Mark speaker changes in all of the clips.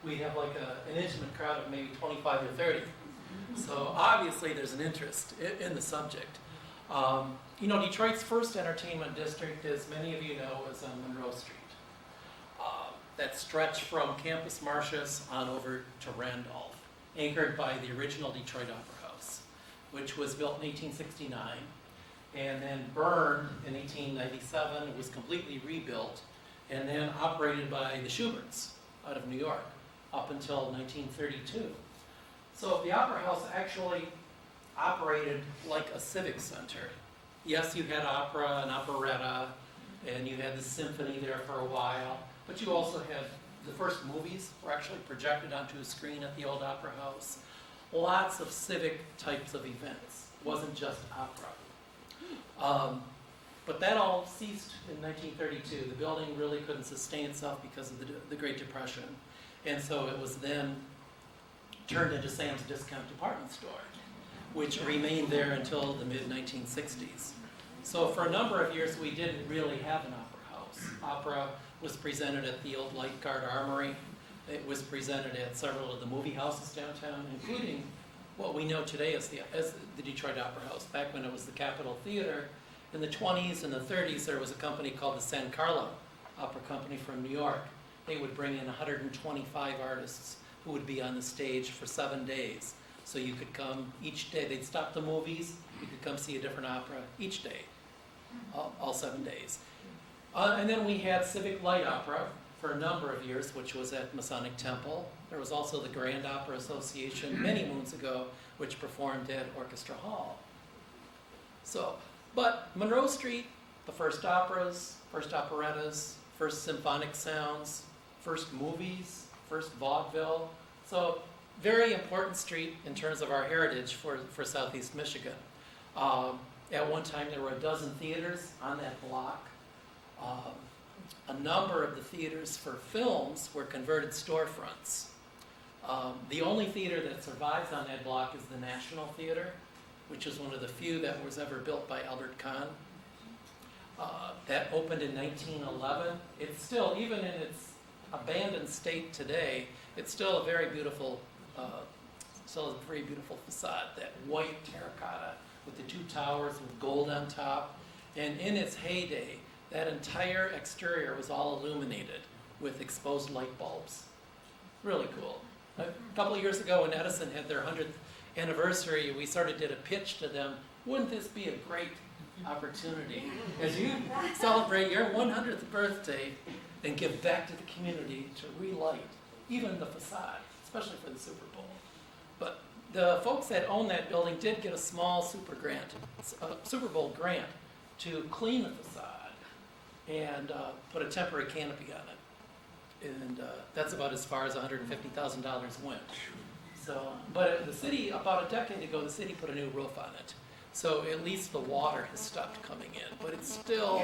Speaker 1: we'd have like an intimate crowd of maybe 25 or 30. So obviously there's an interest in the subject. You know, Detroit's first entertainment district, as many of you know, is on Monroe Street. That stretch from Campus Martius on over to Randolph, anchored by the original Detroit Opera House, which was built in 1869 and then burned in 1897. It was completely rebuilt and then operated by the Schuberts out of New York up until 1932. So the Opera House actually operated like a civic center. Yes, you had opera and operetta, and you had the symphony there for a while, but you also had the first movies were actually projected onto a screen at the old Opera House. Lots of civic types of events. It wasn't just opera. But that all ceased in 1932. The building really couldn't sustain itself because of the Great Depression. And so it was then turned into Sam's Discount Department Store, which remained there until the mid-1960s. So for a number of years, we didn't really have an opera house. Opera was presented at the old Light Guard Armory. It was presented at several of the movie houses downtown, including what we know today as the Detroit Opera House. Back when it was the Capitol Theater, in the 20s and the 30s, there was a company called the San Carlo Opera Company from New York. They would bring in 125 artists who would be on the stage for 7 days. So you could come each day. They'd stop the movies. You could come see a different opera each day, all 7 days. And then we had Civic Light Opera for a number of years, which was at Masonic Temple. There was also the Grand Opera Association many moons ago, which performed at Orchestra Hall. So, but Monroe Street, the first operas, first operettas, first symphonic sounds, first movies, first vaudeville. So very important street in terms of our heritage for Southeast Michigan. At one time there were a dozen theaters on that block. A number of the theaters for films were converted storefronts. The only theater that survives on that block is the National Theater, which is one of the few that was ever built by Albert Kahn. That opened in 1911. It's still, even in its abandoned state today, it's still a very beautiful facade. That white terracotta with the two towers with gold on top. And in its heyday, that entire exterior was all illuminated with exposed light bulbs. Really cool. A couple of years ago when Edison had their 100th anniversary, we sort of did a pitch to them. Wouldn't this be a great opportunity as you celebrate your 100th birthday and give back to the community to relight even the facade, especially for the Super Bowl. But the folks that own that building did get a small Super Bowl grant to clean the facade and put a temporary canopy on it. And that's about as far as $150,000 went. So, but the city, about a decade ago, the city put a new roof on it. So at least the water has stopped coming in, but it's still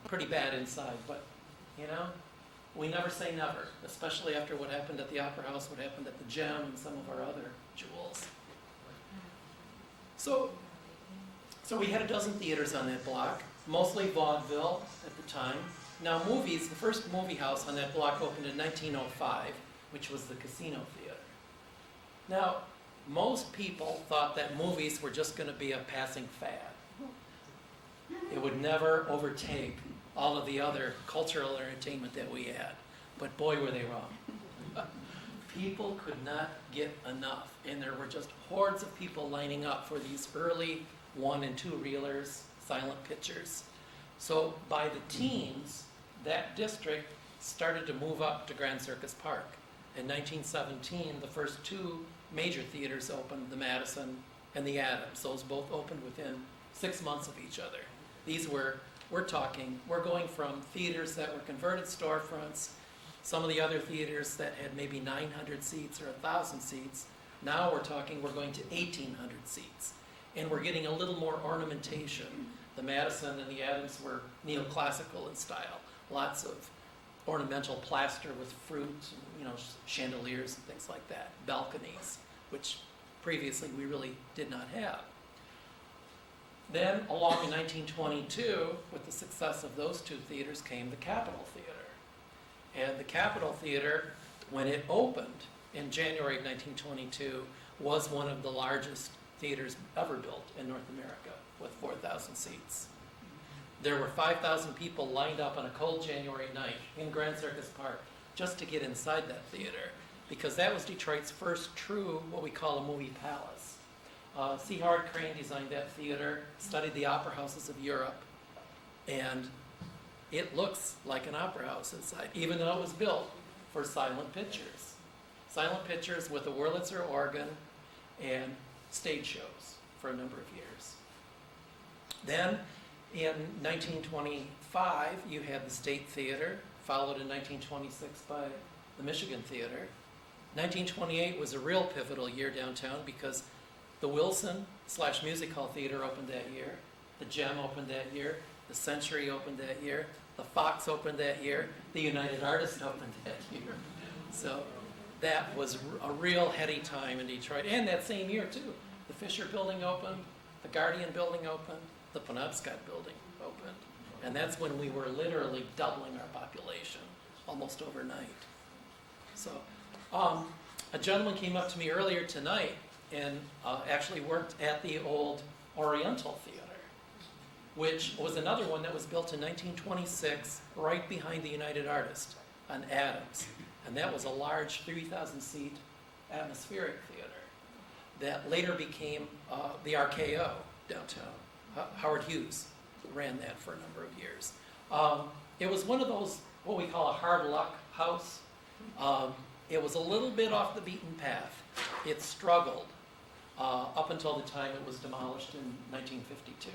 Speaker 1: pretty bad inside. But, you know, we never say never, especially after what happened at the Opera House, what happened at the Gem, and some of our other jewels. So we had a dozen theaters on that block, mostly vaudeville at the time. Now movies, the first movie house on that block opened in 1905, which was the Casino Theater. Now, most people thought that movies were just going to be a passing fad. It would never overtake all of the other cultural entertainment that we had. But boy, were they wrong. People could not get enough, and there were just hordes of people lining up for these early 1- and 2-reelers, silent pictures. So by the teens, that district started to move up to Grand Circus Park. In 1917, the first 2 major theaters opened, the Madison and the Adams. Those both opened within 6 months of each other. These were, we're going from theaters that were converted storefronts, some of the other theaters that had maybe 900 seats or 1,000 seats. Now we're going to 1,800 seats. And we're getting a little more ornamentation. The Madison and the Adams were neoclassical in style. Lots of ornamental plaster with fruit, chandeliers and things like that. Balconies, which previously we really did not have. Then, along in 1922, with the success of those 2 theaters, came the Capitol Theater. And the Capitol Theater When it opened in January of 1922, was one of the largest theaters ever built in North America with 4,000 seats. There were 5,000 people lined up on a cold January night in Grand Circus Park just to get inside that theater, because that was Detroit's first true, what we call a movie palace. C. Howard Crane designed that theater, studied the opera houses of Europe, and it looks like an opera house inside, even though it was built for silent pictures. Silent pictures with a Wurlitzer organ and stage shows for a number of years. Then, in 1925, you had the State Theater, followed in 1926 by the Michigan Theater. 1928 was a real pivotal year downtown because the Wilson/Music Hall Theater opened that year, the Gem opened that year, the Century opened that year, the Fox opened that year, the United Artists opened that year. So that was a real heady time in Detroit. And that same year, too, the Fisher Building opened, the Guardian Building opened, the Penobscot Building opened. And that's when we were literally doubling our population almost overnight. So a gentleman came up to me earlier tonight and actually worked at the old Oriental Theater, which was another one that was built in 1926 right behind the United Artists on Adams. And that was a large 3,000-seat atmospheric theater that later became the RKO downtown. Howard Hughes ran that for a number of years. It was one of those, what we call a hard luck house. It was a little bit off the beaten path. It struggled up until the time it was demolished in 1952.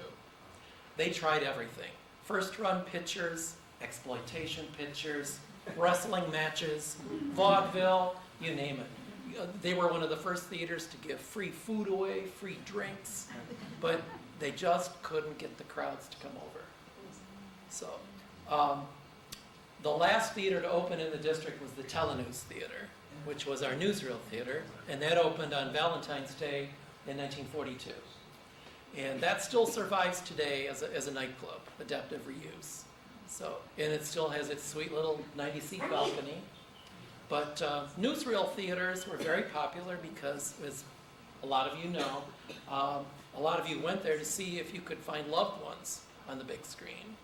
Speaker 1: They tried everything. First run pictures, exploitation pictures, wrestling matches, vaudeville, you name it. They were one of the first theaters to give free food away, free drinks, but they just couldn't get the crowds to come over. So the last theater to open in the district was the Telenews Theater, which was our newsreel theater, and that opened on Valentine's Day in 1942. And that still survives today as a nightclub, adaptive reuse. So, and it still has its sweet little 90-seat balcony. But newsreel theaters were very popular because, as a lot of you know, a lot of you went there to see if you could find loved ones on the big screen.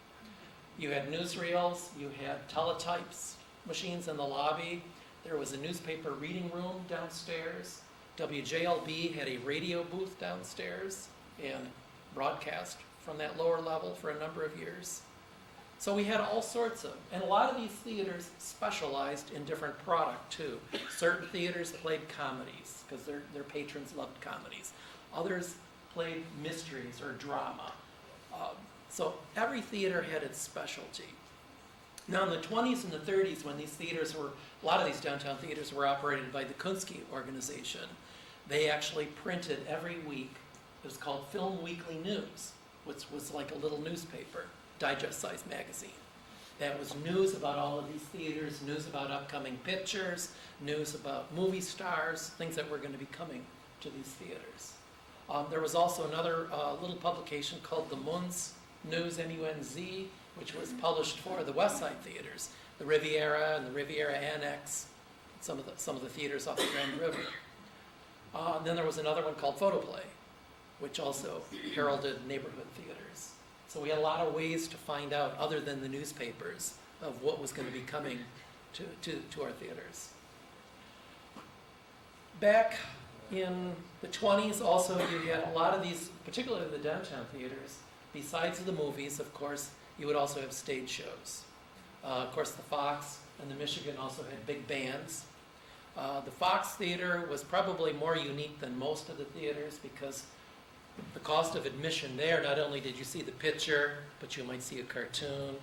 Speaker 1: You had newsreels, you had teletypes machines in the lobby. There was a newspaper reading room downstairs. WJLB had a radio booth downstairs and broadcast from that lower level for a number of years. So we had all sorts of, and a lot of these theaters specialized in different product too. Certain theaters played comedies because their patrons loved comedies. Others played mysteries or drama. So every theater had its specialty. Now in the 20s and the 30s, when these theaters were, a lot of these downtown theaters were operated by the Kunsky organization, they actually printed every week. It was called Film Weekly News, which was like a little newspaper, digest-sized magazine. That was news about all of these theaters, news about upcoming pictures, news about movie stars, things that were going to be coming to these theaters. There was also another little publication called the Munz News, Munz, which was published for the West Side theaters, the Riviera and the Riviera Annex, some of the theaters off the Grand River. Then there was another one called Photoplay, which also heralded neighborhood theaters. So we had a lot of ways to find out, other than the newspapers, of what was going to be coming to our theaters. Back in the 20s also, you had a lot of these, particularly the downtown theaters, besides the movies, of course, you would also have stage shows. Of course, the Fox and the Michigan also had big bands. The Fox Theater was probably more unique than most of the theaters because the cost of admission there, not only did you see the picture, but you might see a cartoon,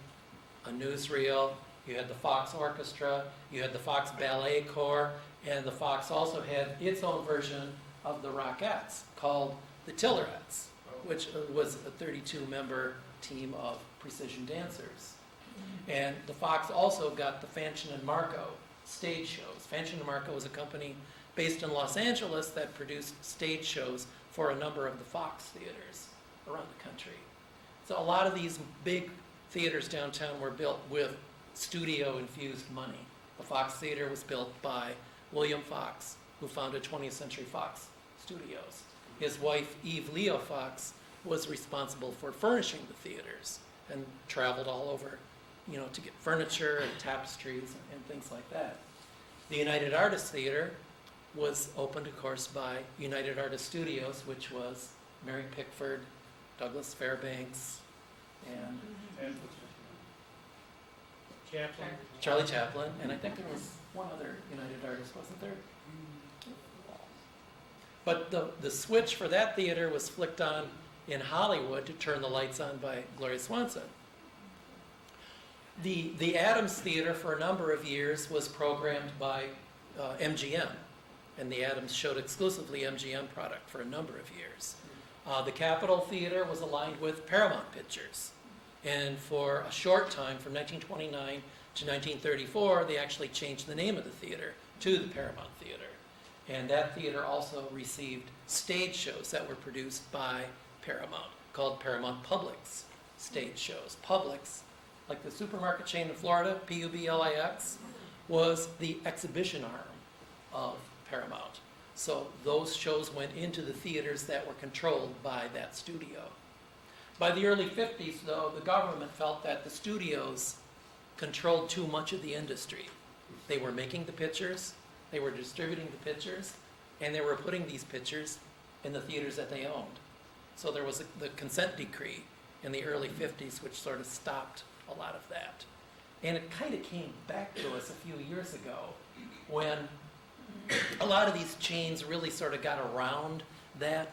Speaker 1: a newsreel, you had the Fox Orchestra, you had the Fox Ballet Corps, and the Fox also had its own version of the Rockettes called the Tillerettes, which was a 32-member team of precision dancers. And the Fox also got the Fanchon and Marco stage shows. Fanchon and Marco was a company based in Los Angeles that produced stage shows for a number of the Fox theaters around the country. So a lot of these big theaters downtown were built with studio-infused money The Fox Theater was built by William Fox, who founded 20th Century Fox Studios. His wife, Eve Leo Fox, was responsible for furnishing the theaters and traveled all over, to get furniture and tapestries and things like that. The United Artists Theater was opened, of course, by United Artists Studios, which was Mary Pickford, Douglas Fairbanks, and
Speaker 2: Chaplin.
Speaker 1: Charlie Chaplin, and I think there was one other United Artist, wasn't there? But the switch for that theater was flicked on in Hollywood to turn the lights on by Gloria Swanson. The Adams Theater for a number of years was programmed by MGM, and the Adams showed exclusively MGM product for a number of years. The Capitol Theater was aligned with Paramount Pictures, and for a short time, from 1929 to 1934, they actually changed the name of the theater to the Paramount Theater. And that theater also received stage shows that were produced by Paramount, called Paramount Publix stage shows. Publix, like the supermarket chain in Florida, Publix, was the exhibition arm of Paramount. So those shows went into the theaters that were controlled by that studio. By the early 50s, though, the government felt that the studios controlled too much of the industry. They were making the pictures, they were distributing the pictures, and they were putting these pictures in the theaters that they owned. So there was the consent decree in the early 50s, which sort of stopped a lot of that. And it kind of came back to us a few years ago when a lot of these chains really sort of got around that.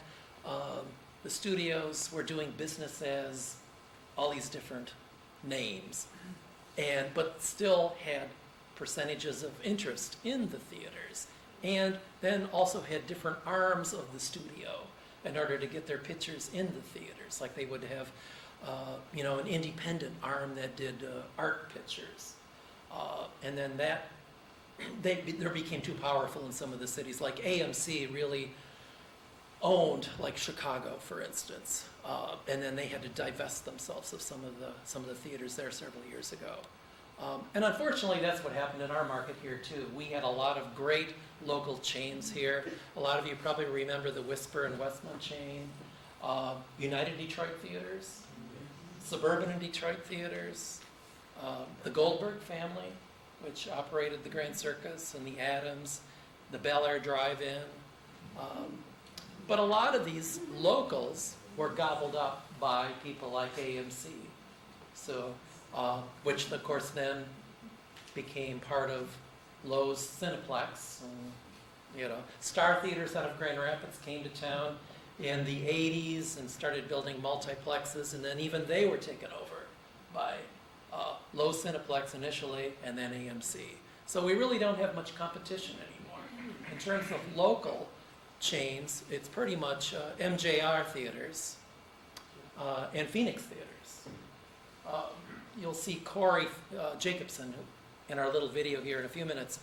Speaker 1: The studios were doing business as all these different names, but still had percentages of interest in the theaters, and then also had different arms of the studio in order to get their pictures in the theaters. Like they would have, an independent arm that did art pictures, and then there became too powerful in some of the cities. Like AMC really owned, like Chicago, for instance, and then they had to divest themselves of some of the theaters there several years ago. And unfortunately, that's what happened in our market here too. We had a lot of great local chains here. A lot of you probably remember the Whisper and Westmont chain, United Detroit Theaters, Suburban and Detroit Theaters, the Goldberg family, which operated the Grand Circus, and the Adams, the Bel Air Drive-In. But a lot of these locals were gobbled up by people like AMC. So, which of course then became part of Lowe's Cineplex. And, Star Theaters out of Grand Rapids came to town in the 80s and started building multiplexes, and then even they were taken over by Lowe's Cineplex initially, and then AMC. So we really don't have much competition anymore. In terms of local chains, it's pretty much MJR Theaters and Phoenix Theaters. You'll see Corey Jacobson in our little video here in a few minutes.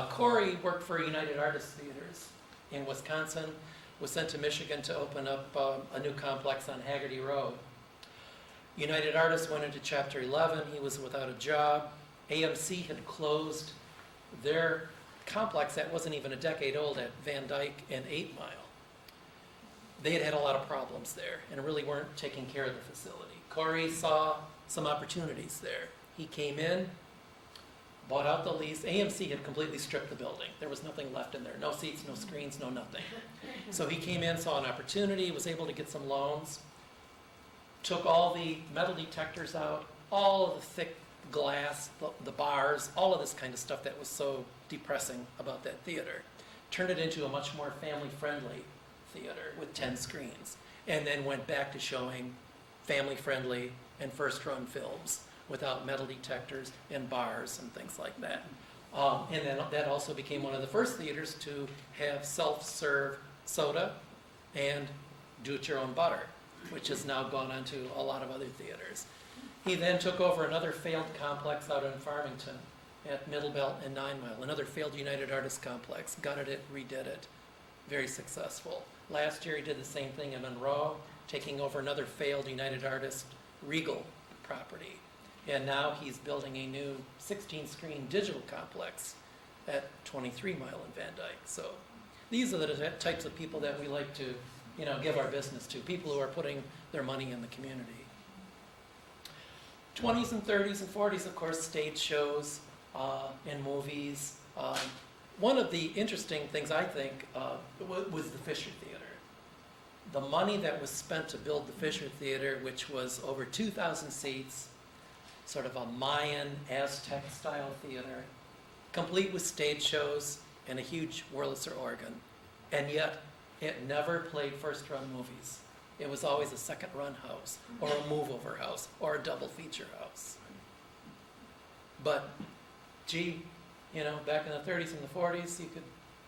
Speaker 1: Corey worked for United Artists Theaters in Wisconsin, was sent to Michigan to open up a new complex on Haggerty Road. United Artists went into Chapter 11. He was without a job. AMC had closed their complex that wasn't even a decade old at Van Dyke and 8 Mile. They had had a lot of problems there and really weren't taking care of the facility. Corey saw some opportunities there. He came in, bought out the lease. AMC had completely stripped the building. There was nothing left in there. No seats, no screens, no nothing. So he came in, saw an opportunity, was able to get some loans, took all the metal detectors out, all of the thick glass, the bars, all of this kind of stuff that was so depressing about that theater. Turned it into a much more family-friendly theater with 10 screens, and then went back to showing family-friendly and first-run films without metal detectors and bars and things like that. And then that also became one of the first theaters to have self-serve soda and do-it-your-own butter, which has now gone on to a lot of other theaters. He then took over another failed complex out in Farmington at Middle Belt and 9 Mile, another failed United Artists complex, gutted it, redid it, very successful. Last year he did the same thing in Monroe, taking over another failed United Artists Regal property. And now he's building a new 16-screen digital complex at 23 Mile in Van Dyke. So these are the types of people that we like to, give our business to, people who are putting their money in the community. 20s and 30s and 40s, of course, stage shows and movies. One of the interesting things, I think, was the Fisher Theater. The money that was spent to build the Fisher Theater, which was over 2,000 seats, sort of a Mayan, Aztec-style theater, complete with stage shows and a huge Wurlitzer organ. And yet, it never played first-run movies. It was always a second-run house, or a move-over house, or a double-feature house. But, gee, back in the 30s and the 40s, you could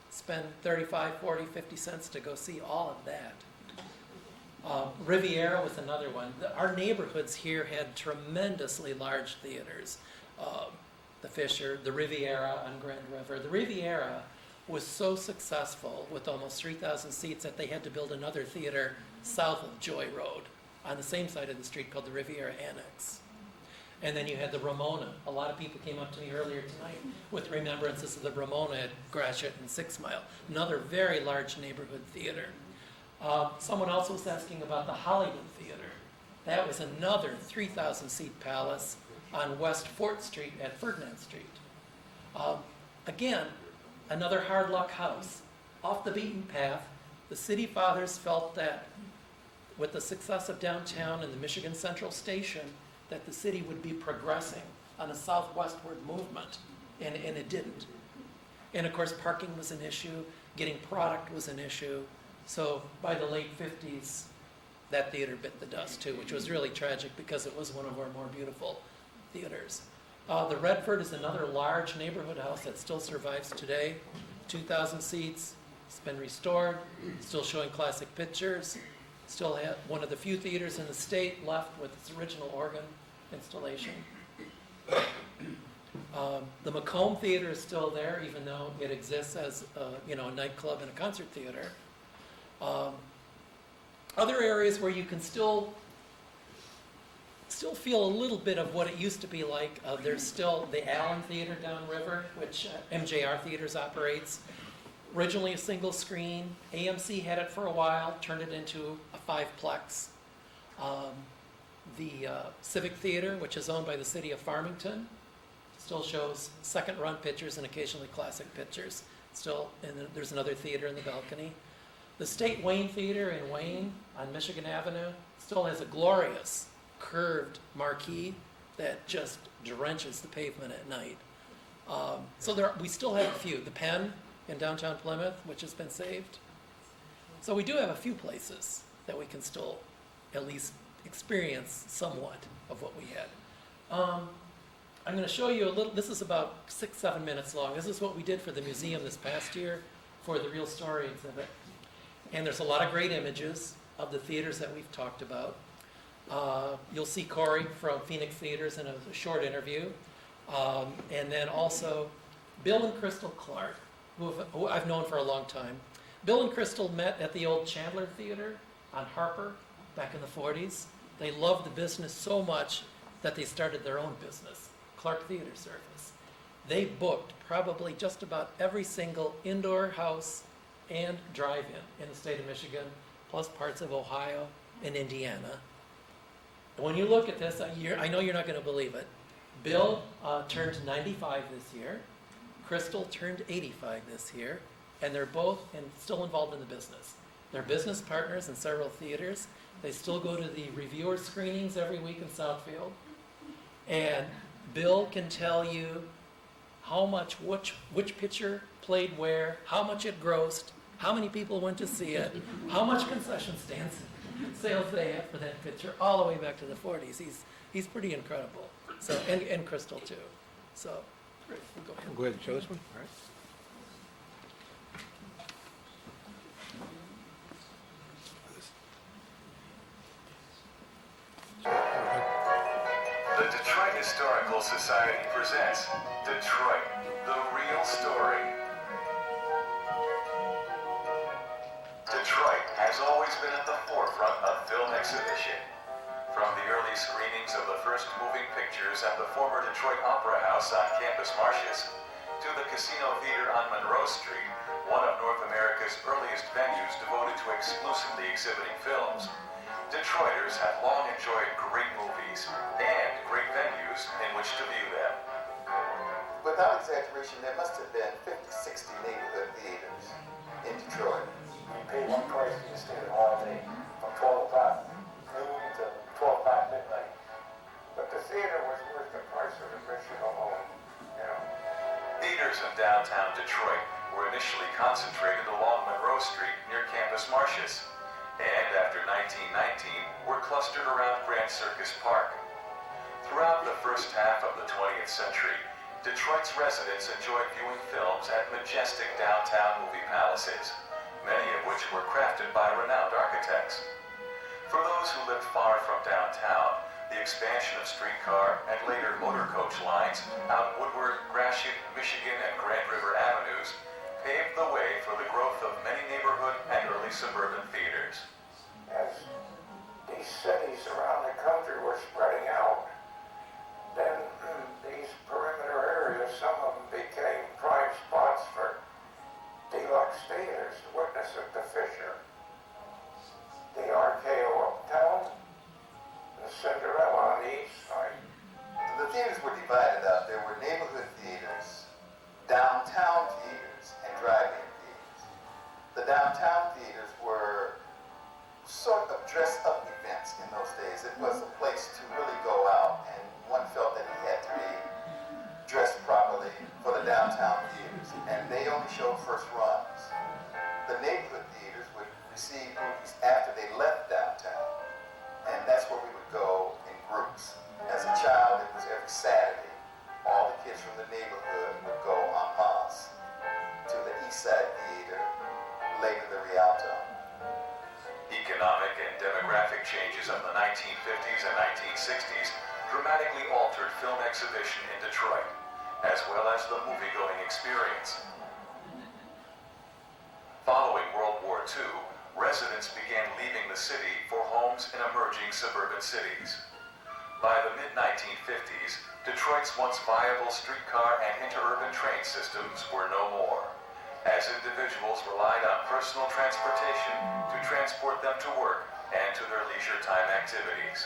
Speaker 1: spend 35, 40, 50 cents to go see all of that. Riviera was another one. Our neighborhoods here had tremendously large theaters. The Fisher, the Riviera on Grand River. The Riviera was so successful with almost 3,000 seats that they had to build another theater south of Joy Road on the same side of the street called the Riviera Annex. And then you had the Ramona. A lot of people came up to me earlier tonight with remembrances of the Ramona at Gratiot and 6 Mile, another very large neighborhood theater. Someone else was asking about the Hollywood Theater. That was another 3,000 seat palace on West 4th Street at Ferdinand Street. Again, another hard luck house. Off the beaten path, the city fathers felt that with the success of downtown and the Michigan Central Station, that the city would be progressing on a southwestward movement, and it didn't. And of course, parking was an issue, getting product was an issue. So by the late 50s, that theater bit the dust too, which was really tragic because it was one of our more beautiful theaters. The Redford is another large neighborhood house that still survives today. 2,000 seats, it's been restored, still showing classic pictures, still had one of the few theaters in the state left with its original organ installation. The Macomb Theater is still there, even though it exists as a nightclub and a concert theater. Other areas where you can still feel a little bit of what it used to be like. There's still the Allen Theater downriver, which MJR Theaters operates. Originally a single screen. AMC had it for a while, turned it into a 5-plex. The Civic Theater, which is owned by the city of Farmington, still shows second-run pictures and occasionally classic pictures. Still, and there's another theater in the balcony. The State Wayne Theater in Wayne on Michigan Avenue still has a glorious curved marquee that just drenches the pavement at night. We still have a few. The Penn in downtown Plymouth, which has been saved. So we do have a few places that we can still at least experience somewhat of what we had. I'm going to show you a little, this is about 6-7 minutes long. This is what we did for the museum this past year for the Real Story exhibit. And there's a lot of great images of the theaters that we've talked about. You'll see Corey from Phoenix Theaters in a short interview. And then also Bill and Crystal Clark, who I've known for a long time. Bill and Crystal met at the old Chandler Theater on Harper back in the 40s. They loved the business so much that they started their own business, Clark Theater Service. They booked probably just about every single indoor house and drive-in in the state of Michigan, plus parts of Ohio and Indiana. And when you look at this, I know you're not going to believe it. Bill turned 95 this year. Crystal turned 85 this year. And they're both still involved in the business. They're business partners in several theaters. They still go to the reviewer screenings every week in Southfield. And Bill can tell you how much, which picture played where, how much it grossed, how many people went to see it, how much concession stands sales they had for that picture, all the way back to the 40s. He's pretty incredible. So and Crystal too. So great. We'll go ahead.
Speaker 2: Go ahead and show this one. All right.
Speaker 3: The Detroit Historical Society presents Detroit, the Real Story. Detroit has always been at the forefront of film exhibition. From the early screenings of the first moving pictures at the former Detroit Opera House on Campus Martius, to the Casino Theater on Monroe Street, one of North America's earliest venues devoted to exclusively exhibiting films, Detroiters have long enjoyed great movies and great venues in which to view them.
Speaker 2: Without exaggeration, there must have been 50, 60 neighborhood theaters in Detroit.
Speaker 4: You pay one price and you stay there all day, from 12 o'clock noon to 12 o'clock midnight. But the theater was worth the price of admission alone, you know.
Speaker 3: Theaters in downtown Detroit were initially concentrated along Monroe Street near Campus Martius, and after 1919 were clustered around Grand Circus Park. Throughout the first half of the 20th century, Detroit's residents enjoyed viewing films at majestic downtown movie palaces, many of which were crafted by renowned architects. For those who lived far from downtown, the expansion of streetcar and later motor coach lines out Woodward, Gratiot, Michigan, and Grand River Avenues paved the way for the growth of many neighborhood and early suburban theaters.
Speaker 4: As these cities around the country were spreading out, then these perimeter areas, some of them became prime spots for deluxe theaters. Witness at the Fisher, the RKO uptown, the Cinderella on the east side.
Speaker 2: The theaters were divided up. There were neighborhood theaters, downtown theaters, and drive-in theaters. The downtown theaters were sort of dress-up events in those days. It was a place to really go out, and one felt that he had to be dressed properly for the downtown theaters, and they only showed first runs. The neighborhood theaters would receive movies after they left downtown, and that's where we would go in groups. As a child, it was every Saturday. All the kids from the neighborhood would go en masse to the East Side Theater, later the Rialto.
Speaker 3: Economic and demographic changes of the 1950s and 1960s dramatically altered film exhibition in Detroit, as well as the movie-going experience. Following World War II, residents began leaving the city for homes in emerging suburban cities. By the mid-1950s, Detroit's once viable streetcar and interurban train systems were no more, as individuals relied on personal transportation to transport them to work and to their leisure time activities.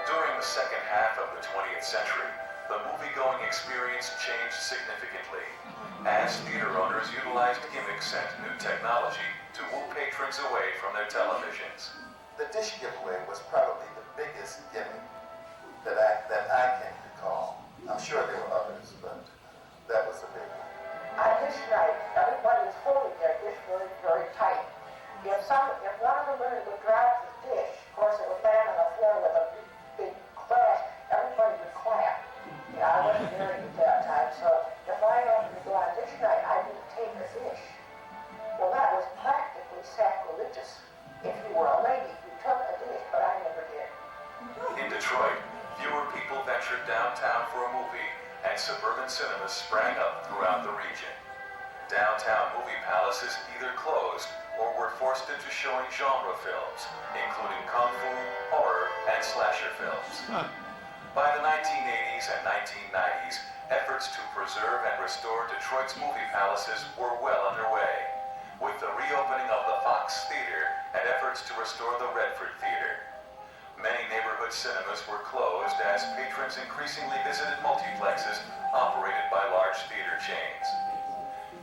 Speaker 3: During the second half of the 20th century, the movie-going experience changed significantly, as theater owners utilized gimmicks and new technology to woo patrons away from their televisions.
Speaker 2: The dish giveaway was probably the biggest gimmick that I can recall. I'm sure there were others, but that was a big one.
Speaker 5: On dish night, everybody was holding their dish very, very tight. If one of the women would drop the dish, of course it would land on the floor with a big crash, everybody would clap. You know, I wasn't married at that time, so if I wanted to go on dish night, I didn't take a dish. Well, that was practically sacrilegious. If you were a lady, you took a dish, but I never did.
Speaker 3: In Detroit, fewer people ventured downtown for a movie, and suburban cinemas sprang up throughout the region. Downtown movie palaces either closed or were forced into showing genre films, including kung fu, horror, and slasher films. By the 1980s and 1990s, efforts to preserve and restore Detroit's movie palaces were well underway, with the reopening of the Fox Theater and efforts to restore the Redford Theater. Many neighborhood cinemas were closed as patrons increasingly visited multiplexes operated by large theater chains.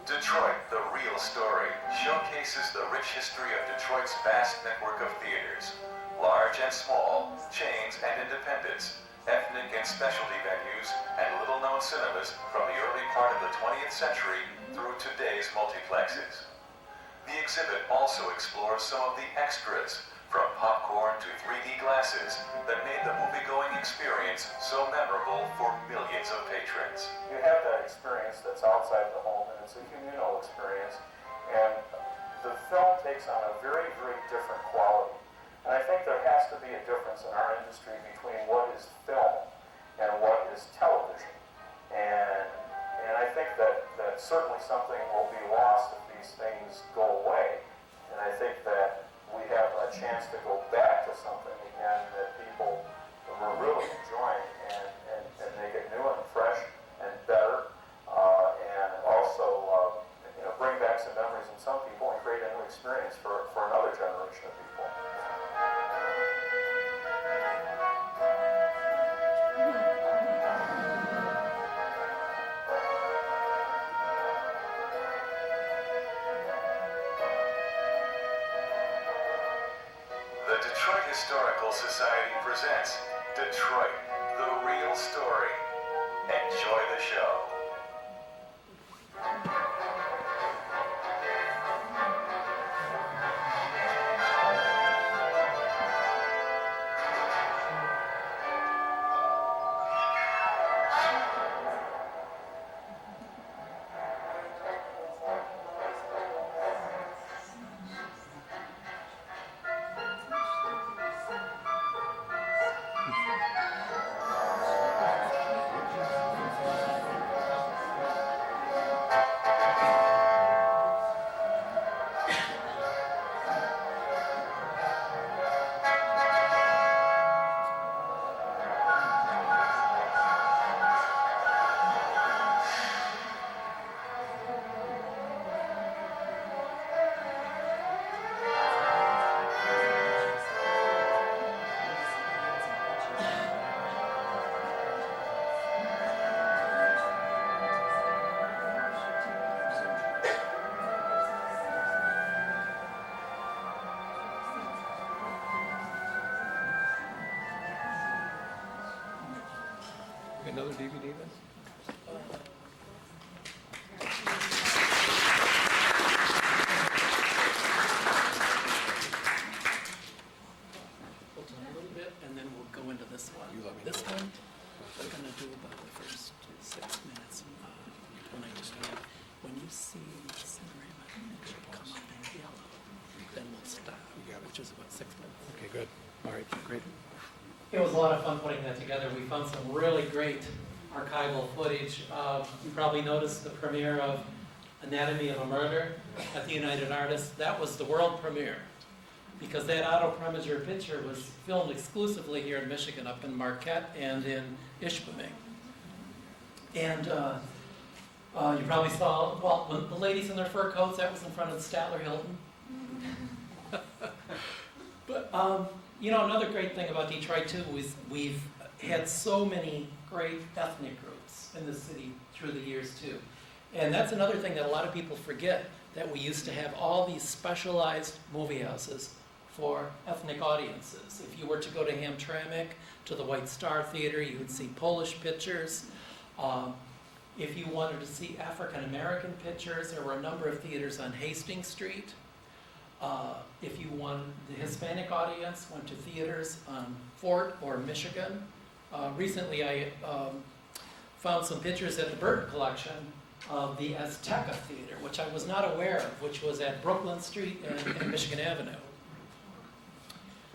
Speaker 3: Detroit, the Real Story, showcases the rich history of Detroit's vast network of theaters, large and small, chains and independents, ethnic and specialty venues, and little-known cinemas from the early part of the 20th century through today's multiplexes. The exhibit also explores some of the extras, from popcorn to 3D glasses, that made the movie-going experience so memorable for millions of patrons.
Speaker 4: You have that experience that's outside the home, and it's a communal experience, and the film takes on a very, very different quality. And I think there has to be a difference in our industry between what is film and what is television. And I think that certainly something will be lost if these things go away. And I think that we have a chance to go back to something again that people
Speaker 3: Detroit Historical Society presents Detroit, the real story. Enjoy the show.
Speaker 6: Another DVD then?
Speaker 1: Hold on a little bit, and then we'll go into this one.
Speaker 6: You let me
Speaker 1: This
Speaker 6: know.
Speaker 1: one, we're gonna do about the first 6 minutes. When I just have, when you see Cinerama picture come up in yellow, then we'll stop, which is about 6 minutes.
Speaker 6: Okay, good. All right, great.
Speaker 1: It was a lot of fun putting that together. We found some really great archival footage. You probably noticed the premiere of Anatomy of a Murder at the United Artists. That was the world premiere because that auto premature picture was filmed exclusively here in Michigan, up in Marquette and in Ishpeming. And you probably saw, well, when the ladies in their fur coats, that was in front of the Statler Hilton. But, you know, another great thing about Detroit, too, is we've had so many great ethnic groups in the city through the years, too. And that's another thing that a lot of people forget, that we used to have all these specialized movie houses for ethnic audiences. If you were to go to Hamtramck, to the White Star Theater, you would see Polish pictures. If you wanted to see African-American pictures, there were a number of theaters on Hastings Street. If you wanted the Hispanic audience, went to theaters on Fort or Michigan. Recently, I found some pictures at the Burton Collection of the Azteca Theater, which I was not aware of, which was at Brooklyn Street and Michigan Avenue.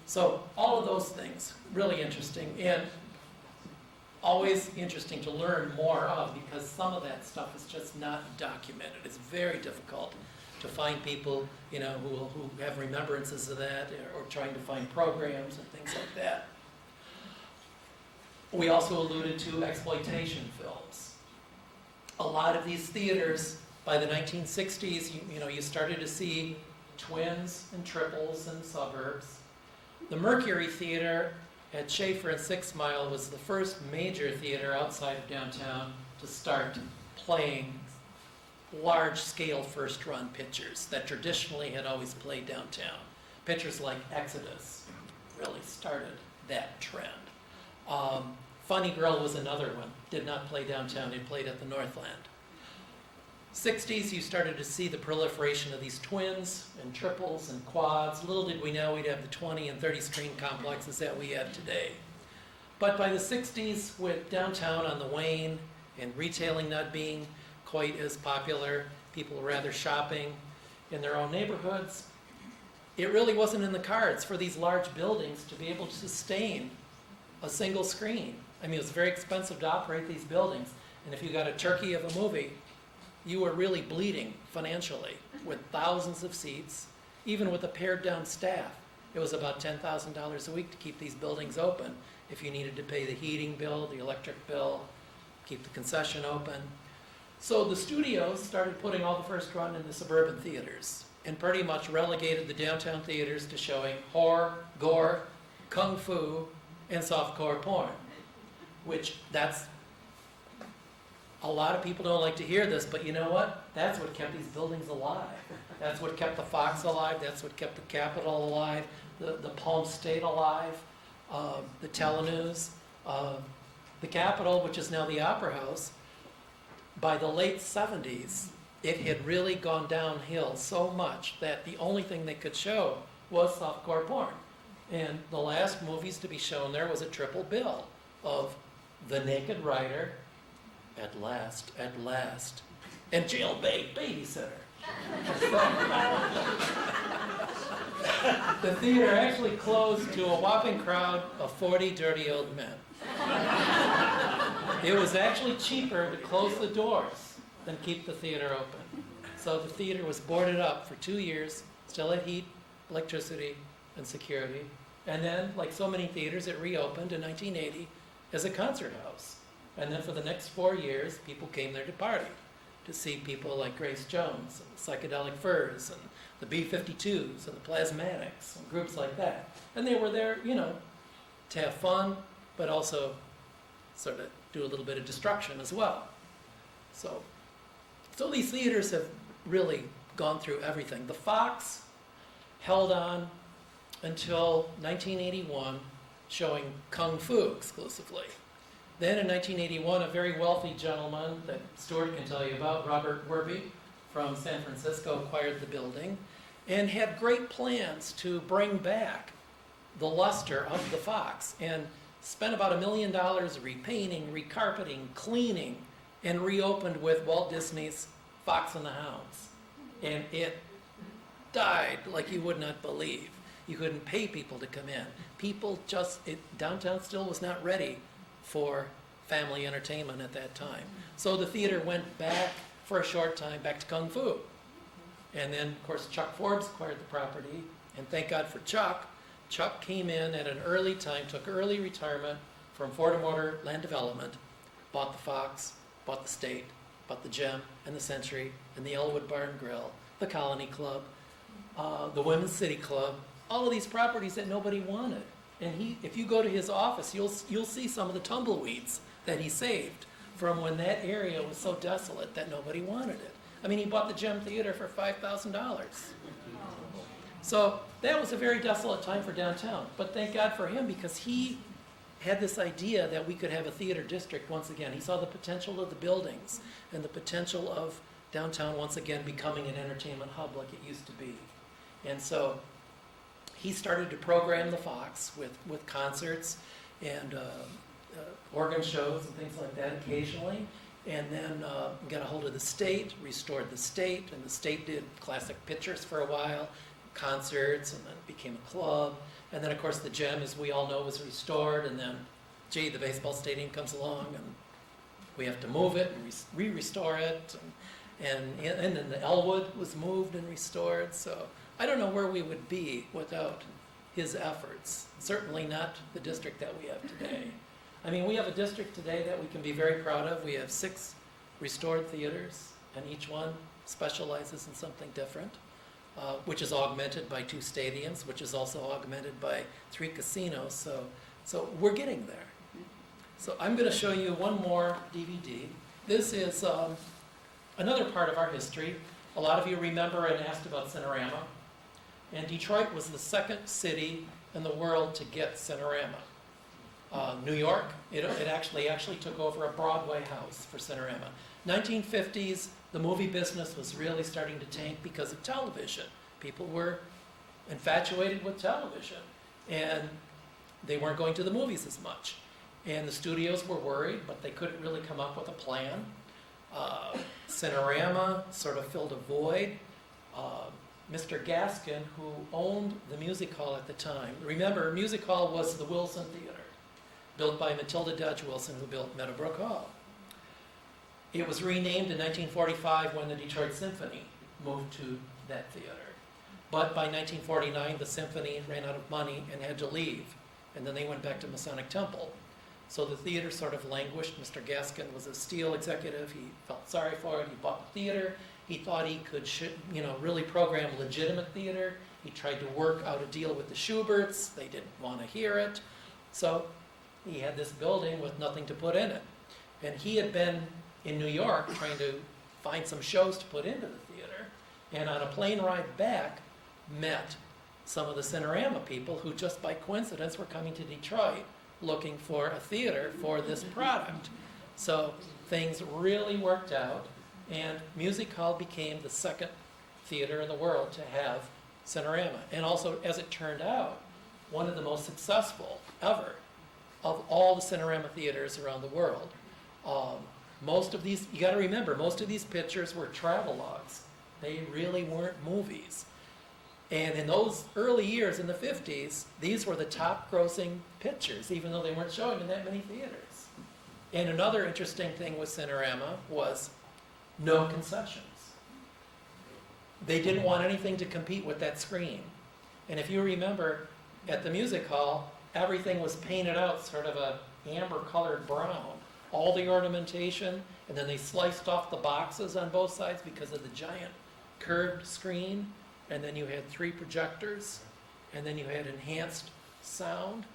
Speaker 1: So all of those things, really interesting, and always interesting to learn more of, because some of that stuff is just not documented. It's very difficult to find people, you know, who have remembrances of that, or trying to find programs and things like that. We also alluded to exploitation films. A lot of these theaters, by the 1960s, you started to see twins and triples in suburbs. The Mercury Theater at Schaefer and 6 Mile was the first major theater outside of downtown to start playing large-scale first-run pictures that traditionally had always played downtown. Pictures like Exodus really started that trend. Funny Girl was another one. Did not play downtown, it played at the Northland. 60s, you started to see the proliferation of these twins and triples and quads. Little did we know we'd have the 20 and 30 screen complexes that we have today. But by the 60s, with downtown on the wane and retailing not being quite as popular, people were rather shopping in their own neighborhoods, it really wasn't in the cards for these large buildings to be able to sustain a single screen. I mean, it was very expensive to operate these buildings, and if you got a turkey of a movie, you were really bleeding financially with thousands of seats, even with a pared down staff. It was about $10,000 a week to keep these buildings open if you needed to pay the heating bill, the electric bill, keep the concession open. So the studios started putting all the first run in the suburban theaters and pretty much relegated the downtown theaters to showing horror, gore, kung fu, and softcore porn, which that's, a lot of people don't like to hear this, but you know what? That's what kept these buildings alive. That's what kept the Fox alive. That's what kept the Capitol alive. the Palm State alive, the Telenews, the Capitol, which is now the Opera House. By the late 70s, it had really gone downhill so much that the only thing they could show was softcore porn. And the last movies to be shown there was a triple bill of The Naked Rider, At Last, and Jailbait Babysitter. The theater actually closed to a whopping crowd of 40 dirty old men. It was actually cheaper to close the doors than keep the theater open. So the theater was boarded up for 2 years, still had heat, electricity, and security. And then, like so many theaters, it reopened in 1980 as a concert house. And then for the next 4 years, people came there to party, to see people like Grace Jones, and the Psychedelic Furs, and the B-52s, and the Plasmatics, and groups like that. And they were there, you know, to have fun, but also sort of do a little bit of destruction as well. So these theaters have really gone through everything. The Fox held on until 1981, showing Kung Fu exclusively. Then in 1981, a very wealthy gentleman that Stuart can tell you about, Robert Werby from San Francisco, acquired the building and had great plans to bring back the luster of the Fox, and spent about $1 million repainting, recarpeting, cleaning, and reopened with Walt Disney's Fox and the Hounds. And it died like you would not believe. You couldn't pay people to come in. Downtown still was not ready for family entertainment at that time. So the theater went back for a short time, back to Kung Fu. And then, of course, Chuck Forbes acquired the property, and thank God for Chuck. Chuck came in at an early time, took early retirement from Ford Motor Land Development, bought the Fox, bought the State, bought the Gem and the Century and the Elwood Bar and Grill, the Colony Club, the Women's City Club, all of these properties that nobody wanted. And if you go to his office, you'll see some of the tumbleweeds that he saved from when that area was so desolate that nobody wanted it. I mean, he bought the Gem Theater for $5,000. So that was a very desolate time for downtown. But thank God for him, because he had this idea that we could have a theater district once again. He saw the potential of the buildings and the potential of downtown once again becoming an entertainment hub like it used to be. And so he started to program the Fox with concerts and organ shows and things like that occasionally. And then got a hold of the State, restored the State, and the State did classic pictures for a while, concerts, and then it became a club. And then, of course, the Gem, as we all know, was restored, and then, gee, the baseball stadium comes along, and we have to move it and re-restore it. And then the Elwood was moved and restored. So I don't know where we would be without his efforts. Certainly not the district that we have today. I mean, we have a district today that we can be very proud of. We have 6 restored theaters, and each one specializes in something different, which is augmented by 2 stadiums, which is also augmented by 3 casinos. So we're getting there. So I'm going to show you one more DVD. This is another part of our history. A lot of you remember and asked about Cinerama. And Detroit was the 2nd city in the world to get Cinerama. New York, it actually took over a Broadway house for Cinerama. 1950s, the movie business was really starting to tank because of television. People were infatuated with television, and they weren't going to the movies as much. And the studios were worried, but they couldn't really come up with a plan. Cinerama sort of filled a void. Mr. Gaskin, who owned the music hall at the time, remember, music hall was the Wilson Theater, built by Matilda Dodge Wilson, who built Meadowbrook Hall. It was renamed in 1945 when the Detroit Symphony moved to that theater. But by 1949, the Symphony ran out of money and had to leave, and then they went back to Masonic Temple. So the theater sort of languished. Mr. Gaskin was a steel executive. He felt sorry for it. He bought the theater. He thought he could really program legitimate theater. He tried to work out a deal with the Schuberts. They didn't want to hear it. So he had this building with nothing to put in it. And he had been in New York trying to find some shows to put into the theater. And on a plane ride back, met some of the Cinerama people who just by coincidence were coming to Detroit looking for a theater for this product. So things really worked out, and Music Hall became the second theater in the world to have Cinerama. And also, as it turned out, one of the most successful ever of all the Cinerama theaters around the world. Most of these, you got to remember, most of these pictures were travelogues. They really weren't movies. And in those early years, in the 50s, these were the top grossing pictures, even though they weren't showing in that many theaters. And another interesting thing with Cinerama was no concessions. They didn't want anything to compete with that screen. And if you remember, at the Music Hall, everything was painted out sort of a amber-colored brown. All the ornamentation, and then they sliced off the boxes on both sides because of the giant curved screen. And then you had 3 projectors, and then you had enhanced sound.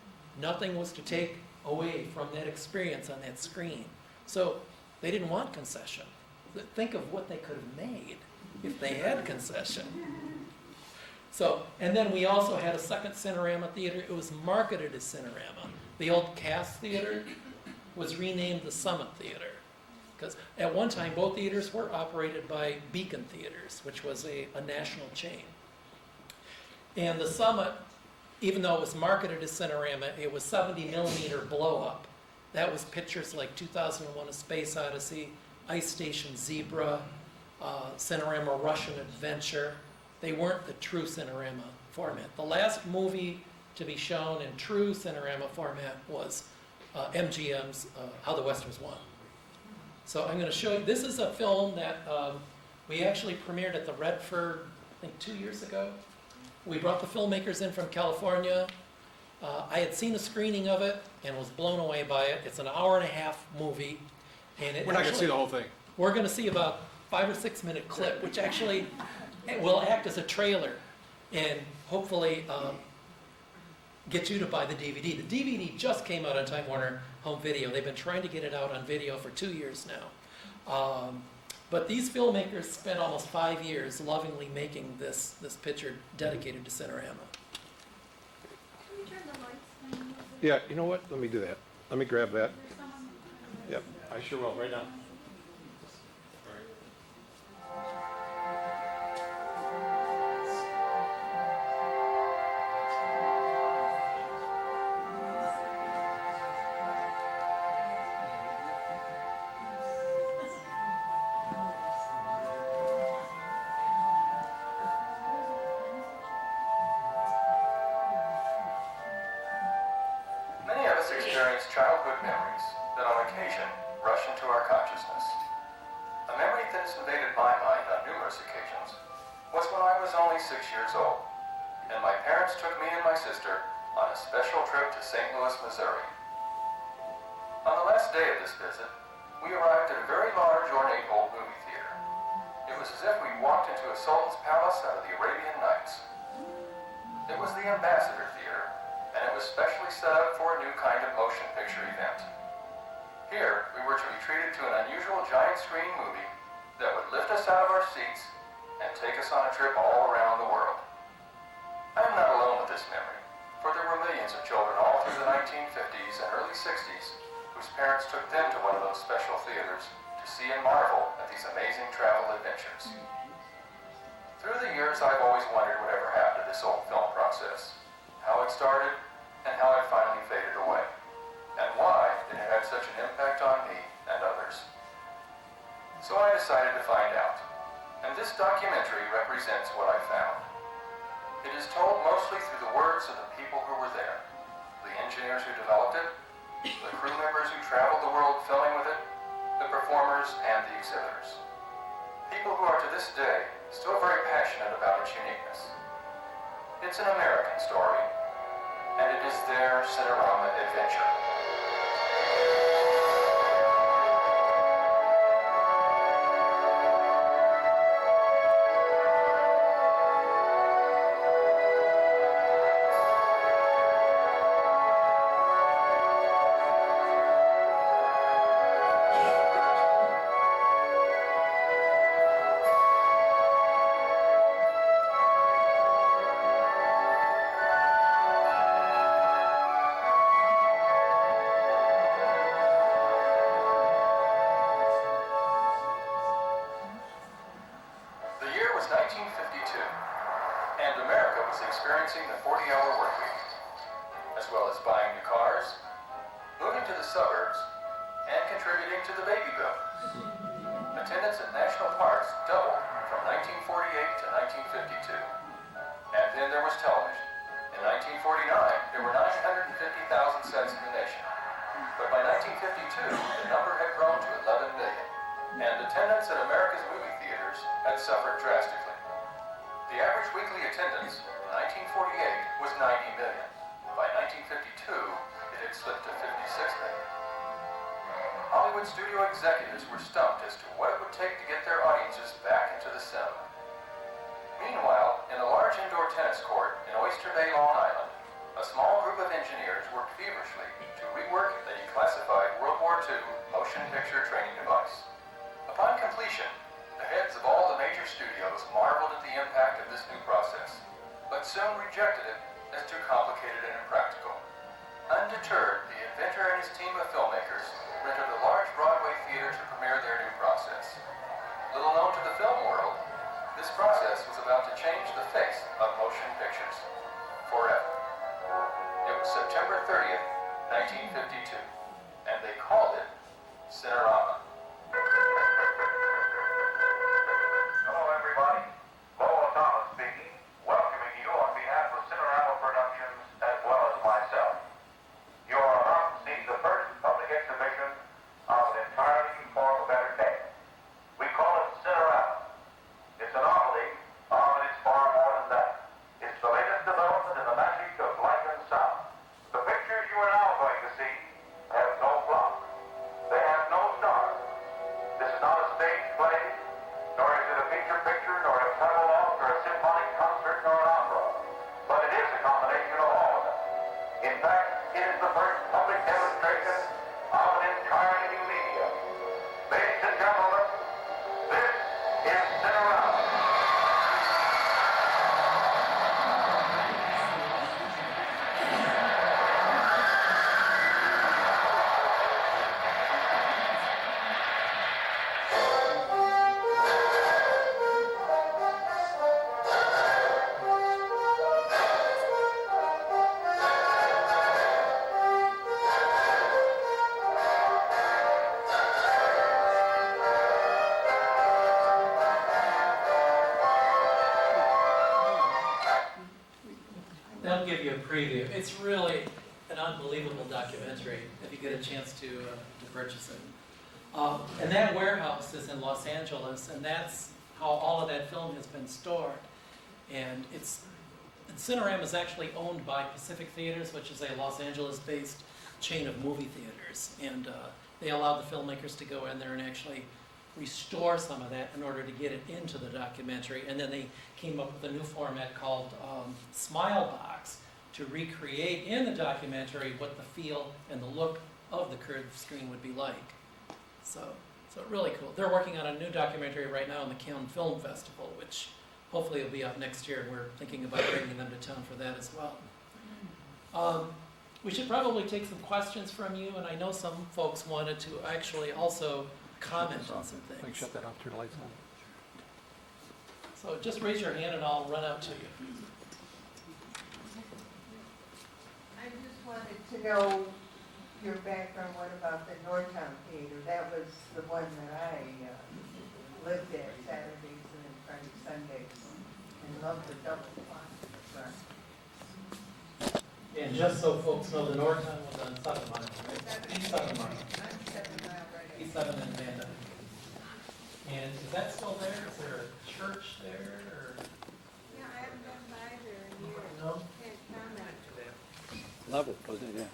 Speaker 1: Nothing was to take away from that experience on that screen. So they didn't want concession. Think of what they could have made if they had concession. So, and then we also had a second Cinerama theater. It was marketed as Cinerama. The old Cass Theater was renamed the Summit Theater, because at one time both theaters were operated by Beacon Theaters, which was a national chain. And the Summit, even though it was marketed as Cinerama, it was 70 millimeter blow up. That was pictures like 2001: A Space Odyssey, Ice Station Zebra, Cinerama Russian Adventure. They weren't the true Cinerama format. The last movie to be shown in true Cinerama format was MGM's How the West Was Won. So I'm going to show you, this is a film that we actually premiered at the Redford, I think 2 years ago. We brought the filmmakers in from California. I had seen a screening of it and was blown away by it. It's an hour-and-a-half movie. And it
Speaker 6: We're not going to see the whole thing.
Speaker 1: We're going to see about 5 or 6 minute clip, which actually will act as a trailer and hopefully get you to buy the DVD. The DVD just came out on Time Warner Home Video. They've been trying to get it out on video for 2 years now. But these filmmakers spent almost 5 years lovingly making this picture dedicated to Cinerama.
Speaker 7: Can you turn the lights on?
Speaker 6: Yeah, you know what? Let me do that. Let me grab that.
Speaker 7: There's someone-
Speaker 6: Yep, I sure will, right now.
Speaker 3: Many of us experience childhood memories that on occasion rush into our consciousness. A memory that has invaded my mind on numerous occasions was when I was only 6 years old, and my parents took me and my sister on a special trip to St. Louis, Missouri. On the last day of this visit, we arrived at a very large, ornate old movie theater. It was as if we walked into a sultan's palace out of the Arabian Nights. It was the Ambassador Theater, and it was specially set up for a new kind of motion picture event. Here, we were to be treated to an unusual giant screen movie that would lift us out of our seats and take us on a trip all around the world. I am not alone with this memory, for there were millions of children all through the 1950s and early 60s whose parents took them to one of those special theaters to see and marvel at these amazing travel adventures. Through the years, I've always wondered whatever happened to this old film process, how it started, and how it finally faded away, and why it had had such an impact on me and others. So I decided to find out, and this documentary represents what I found. It is told mostly through the words of the people who were there, the engineers who developed it, the crew members who traveled the world filming with it, the performers, and the exhibitors. People who are to this day still very passionate about its uniqueness. It's an American story, and it is their Cinerama adventure. buying new cars, moving to the suburbs, and contributing to the baby boom. Attendance at national parks doubled from 1948 to 1952. And then there was television. In 1949, there were 950,000 sets in the nation. But by 1952, the number had grown to 11 million, and attendance at America's movie theaters had suffered drastically. The average weekly attendance in 1948 was 90 million. By 1952, it had slipped to 56 million. Hollywood studio executives were stumped as to what it would take to get their audiences back into the cinema. Meanwhile, in a large indoor tennis court in Oyster Bay, Long Island, a small group of engineers worked feverishly to rework a declassified World War II motion picture training device. Upon completion, the heads of all the major studios marveled at the impact of this new process, but soon rejected it as too complicated and impractical. Undeterred, the inventor and his team of filmmakers rented a large Broadway theater to premiere their new process. Little known to the film world, this process was about to change the face of motion pictures forever. It was September 30th, 1952, and they called it Cinerama.
Speaker 8: Hello, everybody. Lowell Thomas speaking, welcoming you on behalf of Cinerama Productions as well as myself. You are about to see the first public exhibition of an entirely new form of entertainment. We call it Cinerama. It's a novelty, but it's far more than that. It's the latest development in the magic of light and sound. The pictures you are now going to see have no plot. They have no stars. This is not a stage play, nor is it a feature picture, nor a travelogue, nor a symphonic concert, nor an opera. But it is a combination of all of them. In fact, it is the first public demonstration of an entirely new medium. Ladies and gentlemen, this is Cinerama.
Speaker 1: That'll give you a preview. It's really an unbelievable documentary if you get a chance to purchase it. And that warehouse is in Los Angeles, and that's how all of that film has been stored. And Cinerama is actually owned by Pacific Theaters, which is a Los Angeles-based chain of movie theaters. And they allowed the filmmakers to go in there and actually restore some of that in order to get it into the documentary. And then they came up with a new format called Smile Box to recreate in the documentary what the feel and the look of the curved screen would be like. So really cool. They're working on a new documentary right now in the Cannes Film Festival, which hopefully will be out next year. We're thinking about bringing them to town for that as well. We should probably take some questions from you, and I know some folks wanted to actually also comment on some
Speaker 6: I can
Speaker 1: things.
Speaker 6: shut that off, turn the lights on.
Speaker 1: So just raise your hand and I'll run out to you.
Speaker 9: I just wanted to know your background. What about the Northtown Theater? That was the one that I lived at Saturdays and then Friday, Sundays, and loved the double clock.
Speaker 1: And just so folks know, the Northtown was on 7 Mile, right? East 7 Mile.
Speaker 9: I'm 7 Mile right.
Speaker 1: East 7 and Vanda. And is that still there? Is there a church there, or?
Speaker 9: Yeah, I haven't been by there in years.
Speaker 1: No?
Speaker 9: Can't comment.
Speaker 6: Level, wasn't it? Yeah.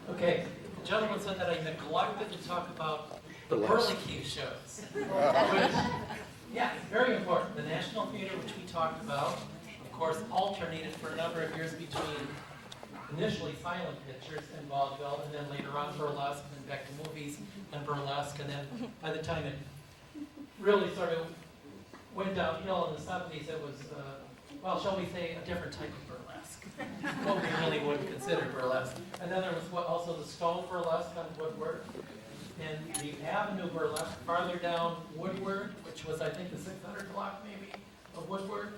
Speaker 1: Okay, the gentleman said that I neglected to talk about the
Speaker 6: Burlesque.
Speaker 1: Burlesque shows. Yeah, very important. The National Theater, which we talked about, of course, alternated for a number of years between initially silent pictures in vaudeville, and then later on burlesque, and then back to movies and burlesque, and then by the time it really sort of went downhill in the 70s, it was, well, shall we say, a different type of burlesque. what we really wouldn't consider burlesque. And then there was also the stone burlesque on Woodward, and the Avenue burlesque farther down Woodward, which was I think the 600 block maybe of Woodward.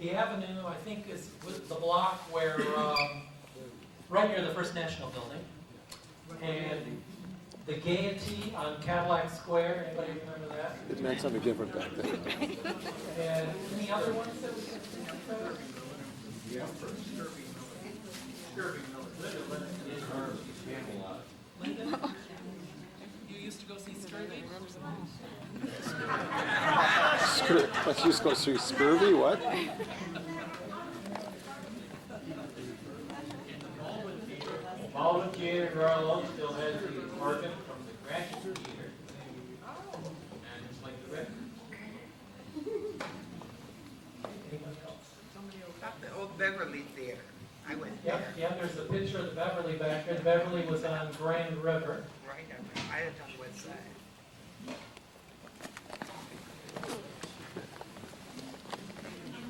Speaker 1: The Avenue I think was the block where right near the First National Building, and the Gaiety on Cadillac Square. Anybody remember that?
Speaker 6: It meant something different back then.
Speaker 1: And any other ones that we can think of? Linda, you used to go see Scurvy?
Speaker 6: Let's just go through Scurvy, what?
Speaker 1: Baldwin Theater, Grosse still has the organ from the Grand Circus Theater. And it's like the record. Anyone else?
Speaker 10: Up the old Beverly Theater. I went there.
Speaker 1: Yeah, there's a picture of the Beverly back there. The Beverly was on Grand River.
Speaker 10: Right up there. I lived on the west side.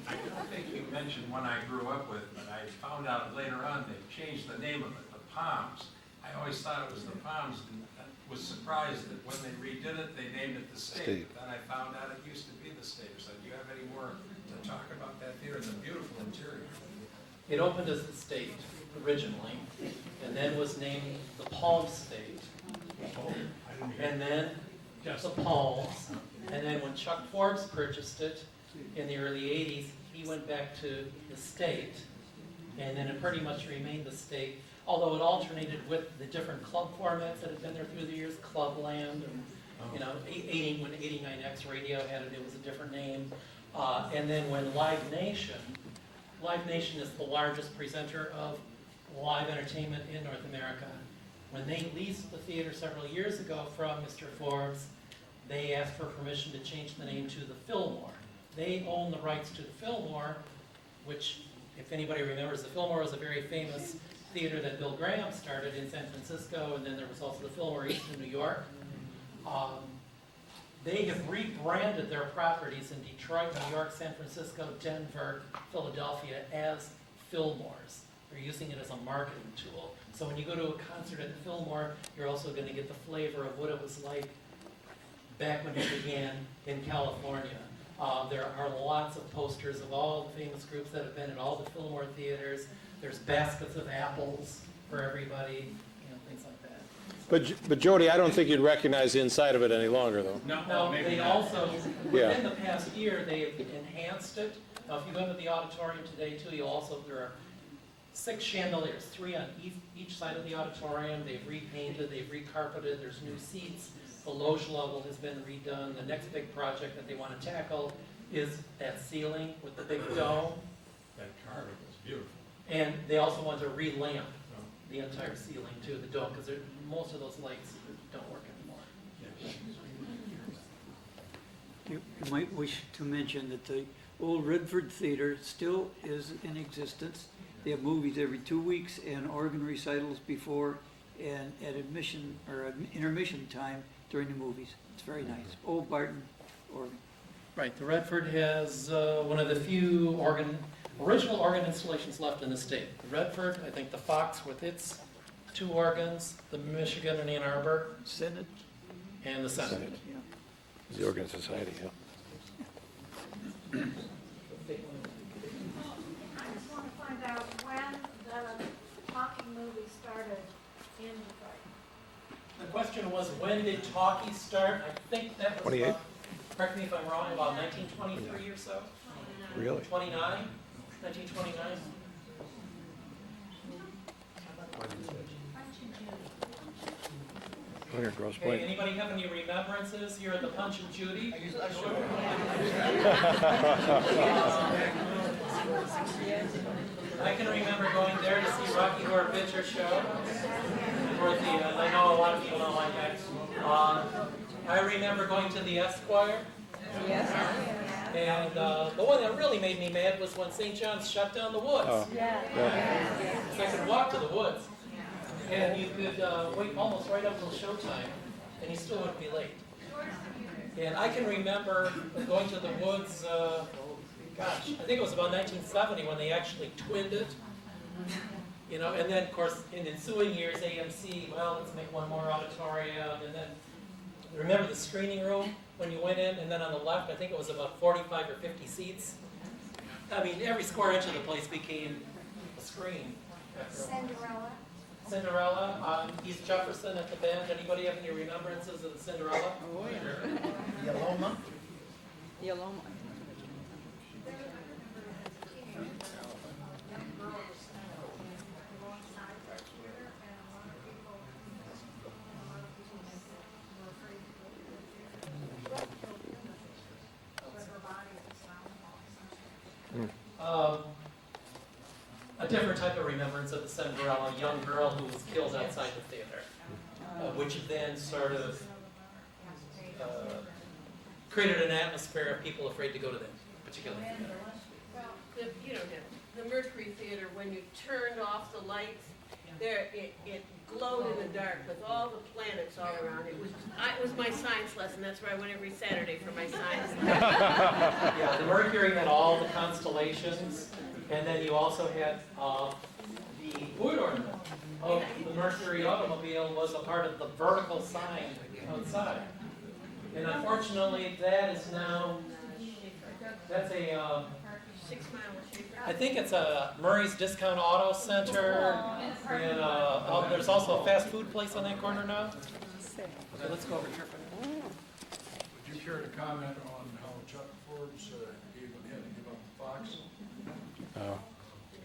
Speaker 11: I think you mentioned one I grew up with, but I found out later on they changed the name of it, the Palms. I always thought it was the Palms, and I was surprised that when they redid it, they named it the State. But then I found out it used to be the State. So do you have any more to talk about that theater? It's a beautiful interior.
Speaker 1: It opened as the State originally, and then was named the Palm State, and then the Palms. And then when Chuck Forbes purchased it in the early 80s, he went back to the State, and then it pretty much remained the State, although it alternated with the different club formats that had been there through the years, Clubland, and when 89X Radio had it, it was a different name. And then when Live Nation is the largest presenter of live entertainment in North America. When they leased the theater several years ago from Mr. Forbes, they asked for permission to change the name to the Fillmore. They own the rights to the Fillmore, which, if anybody remembers, the Fillmore was a very famous theater that Bill Graham started in San Francisco, and then there was also the Fillmore East in New York. They have rebranded their properties in Detroit, New York, San Francisco, Denver, Philadelphia as Fillmores. They're using it as a marketing tool. So when you go to a concert at the Fillmore, you're also going to get the flavor of what it was like back when it began in California. There are lots of posters of all the famous groups that have been at all the Fillmore theaters. There's baskets of apples for everybody, things like that.
Speaker 12: But Jody, I don't think you'd recognize the inside of it any longer, though.
Speaker 1: No, they also, within the past year, they've enhanced it. Now, if you go to the auditorium today, too, there are 6 chandeliers, 3 on each side of the auditorium. They've repainted, they've recarpeted, there's new seats. The loge level has been redone. The next big project that they want to tackle is that ceiling with the big dome.
Speaker 11: That carving was beautiful.
Speaker 1: And they also want to re-lamp the entire ceiling, too, the dome, because most of those lights don't work anymore.
Speaker 13: You might wish to mention that the old Redford Theater still is in existence. They have movies every 2 weeks and organ recitals before and at admission or intermission time during the movies. It's very nice. Old Barton organ.
Speaker 1: Right, the Redford has one of the few original organ installations left in the state. The Redford, I think the Fox with its 2 organs, the Michigan and Ann Arbor,
Speaker 13: Senate,
Speaker 1: and the Senate.
Speaker 13: Yeah.
Speaker 12: The Organ Society, yeah.
Speaker 7: I just want to find out when the talking movie started in Detroit.
Speaker 1: The question was, when did talkie start? I think that was
Speaker 12: 28.
Speaker 1: Correct me if I'm wrong, about 1923 or so?
Speaker 12: Really?
Speaker 1: 29? 1929?
Speaker 12: Here, Grosse
Speaker 1: Okay,
Speaker 12: Pointe.
Speaker 1: anybody have any remembrances here at the Punch and Judy? I can remember going there to see Rocky Horror Picture Show. Towards the end. I know a lot of people don't like that. I remember going to the Esquire.
Speaker 9: Yes.
Speaker 1: And the one that really made me mad was when St. John's shut down the woods.
Speaker 12: Oh.
Speaker 9: Yeah.
Speaker 1: So I could walk to the woods. And you could wait almost right up till showtime, and you still wouldn't be late. And I can remember going to the woods, gosh, I think it was about 1970 when they actually twinned it. You know, and then of course in ensuing years, AMC, well, let's make one more auditorium, and then remember the screening room when you went in, and then on the left, I think it was about 45 or 50 seats. I mean, every square inch of the place became a screen.
Speaker 7: Cinderella.
Speaker 1: Cinderella, East Jefferson at the Bend. Anybody have any remembrances of the Cinderella?
Speaker 10: Oh, yeah.
Speaker 1: Yaloma?
Speaker 10: Yaloma.
Speaker 1: A different type of remembrance of the Cinderella, a young girl who was killed outside the theater, which then sort of created an atmosphere of people afraid to go to that particular theater.
Speaker 14: Well, the Mercury Theater, when you turned off the lights, it glowed in the dark with all the planets all around. It was my science lesson. That's where I went every Saturday for my science lesson.
Speaker 1: Yeah, the Mercury had all the constellations, and then you also had the wood ornament of the Mercury automobile was a part of the vertical sign outside. And unfortunately, that is now, that's a,
Speaker 14: 6 Mile Shaper.
Speaker 1: I think it's a Murray's Discount Auto Center, and there's also a fast food place on that corner now. So let's go over here.
Speaker 15: Would you care to comment on how Chuck Forbes had to give up the Fox?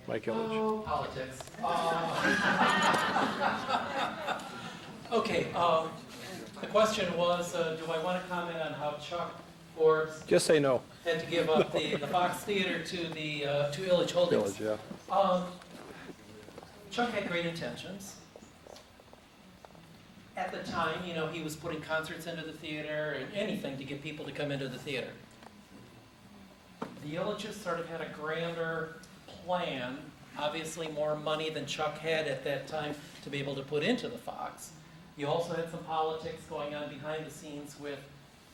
Speaker 12: Mike Illich.
Speaker 1: Oh, politics. Okay, the question was, do I want to comment on how Chuck Forbes
Speaker 12: Just say no.
Speaker 1: had to give up the Fox Theater to the to Illich Holdings?
Speaker 12: Illich, yeah.
Speaker 1: Chuck had great intentions. At the time, you know, he was putting concerts into the theater and anything to get people to come into the theater. The Illiches sort of had a grander plan, obviously more money than Chuck had at that time to be able to put into the Fox. You also had some politics going on behind the scenes with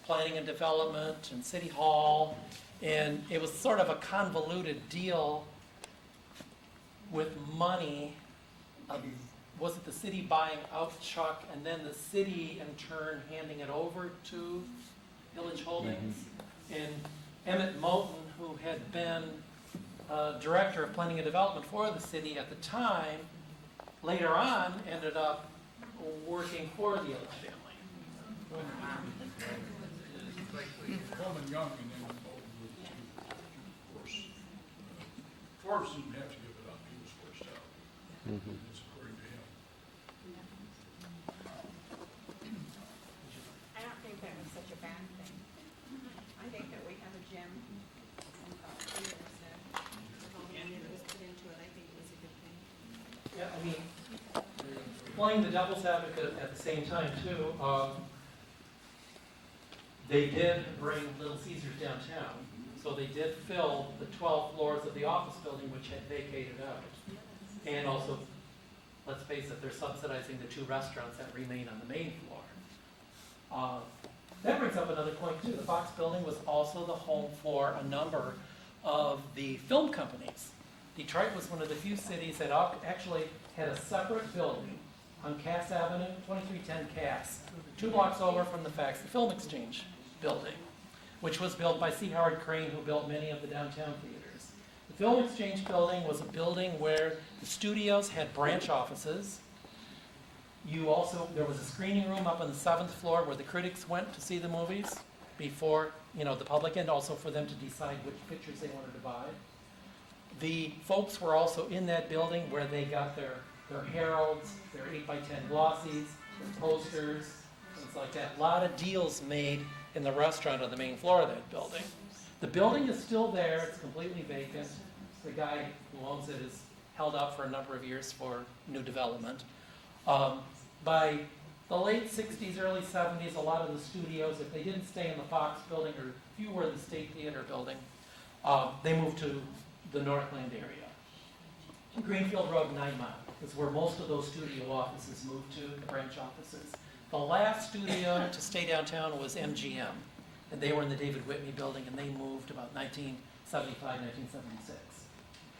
Speaker 1: planning and development and City Hall, and it was sort of a convoluted deal with money. Was it the city buying out Chuck and then the city in turn handing it over to Illich Holdings? And Emmett Moulton, who had been director of planning and development for the city at the time, later on ended up working for the Illich family.
Speaker 15: Coleman Young and then Bolton with Grosse. Forbes didn't have to give it up, he was forced out. It's according to him.
Speaker 16: I don't think that was such a bad thing. I think that we have a gem here, so with all the money that was put into it, I think it was a good thing.
Speaker 1: Yeah, I mean, playing the devil's advocate at the same time too, they did bring Little Caesars downtown, so they did fill the 12 floors of the office building which had vacated out. And also, let's face it, they're subsidizing the 2 restaurants that remain on the main floor. That brings up another point too. The Fox building was also the home for a number of the film companies. Detroit was one of the few cities that actually had a separate building on Cass Avenue, 2310 Cass, 2 blocks over from the Film Exchange building, which was built by C. Howard Crane, who built many of the downtown theaters. The Film Exchange building was a building where the studios had branch offices. There was a screening room up on the 7th floor where the critics went to see the movies before, the public, and also for them to decide which pictures they wanted to buy. The folks were also in that building where they got their heralds, their 8x10 glossies, their posters, things like that. A lot of deals made in the restaurant on the main floor of that building. The building is still there, it's completely vacant. The guy who owns it is held out for a number of years for new development. By the late 60s, early 70s, a lot of the studios, if they didn't stay in the Fox building, or few were in the State Theater building, they moved to the Northland area. Greenfield Road, 9 Mile is where most of those studio offices moved to, the branch offices. The last studio to stay downtown was MGM, and they were in the David Whitney building, and they moved about 1969 1976.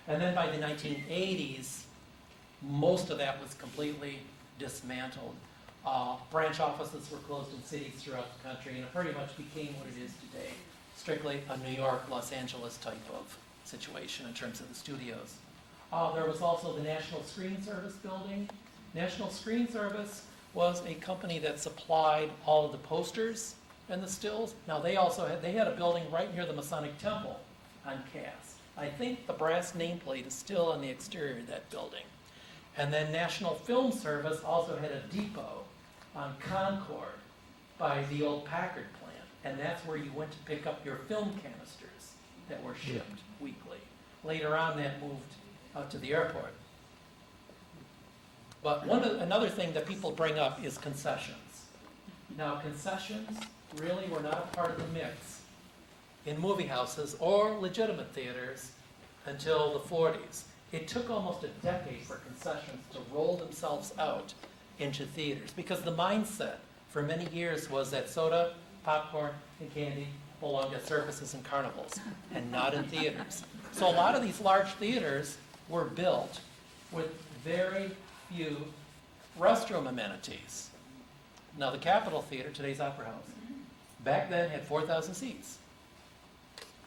Speaker 1: And then by the 1980s, most of that was completely dismantled. Branch offices were closed in cities throughout the country, and it pretty much became what it is today. Strictly a New York, Los Angeles type of situation in terms of the studios. There was also the National Screen Service building. National Screen Service was a company that supplied all of the posters and the stills. Now they had a building right near the Masonic Temple on Cass. I think the brass nameplate is still on the exterior of that building. And then National Film Service also had a depot on Concord by the old Packard plant. And that's where you went to pick up your film canisters that were shipped weekly. Later on, that moved out to the airport. But another thing that people bring up is concessions. Now, concessions really were not a part of the mix in movie houses or legitimate theaters until the 40s. It took almost a decade for concessions to roll themselves out into theaters because the mindset for many years was that soda, popcorn, and candy belonged at circuses and carnivals and not in theaters. So a lot of these large theaters were built with very few restroom amenities. Now the Capitol Theater, today's Opera House, back then had 4,000 seats,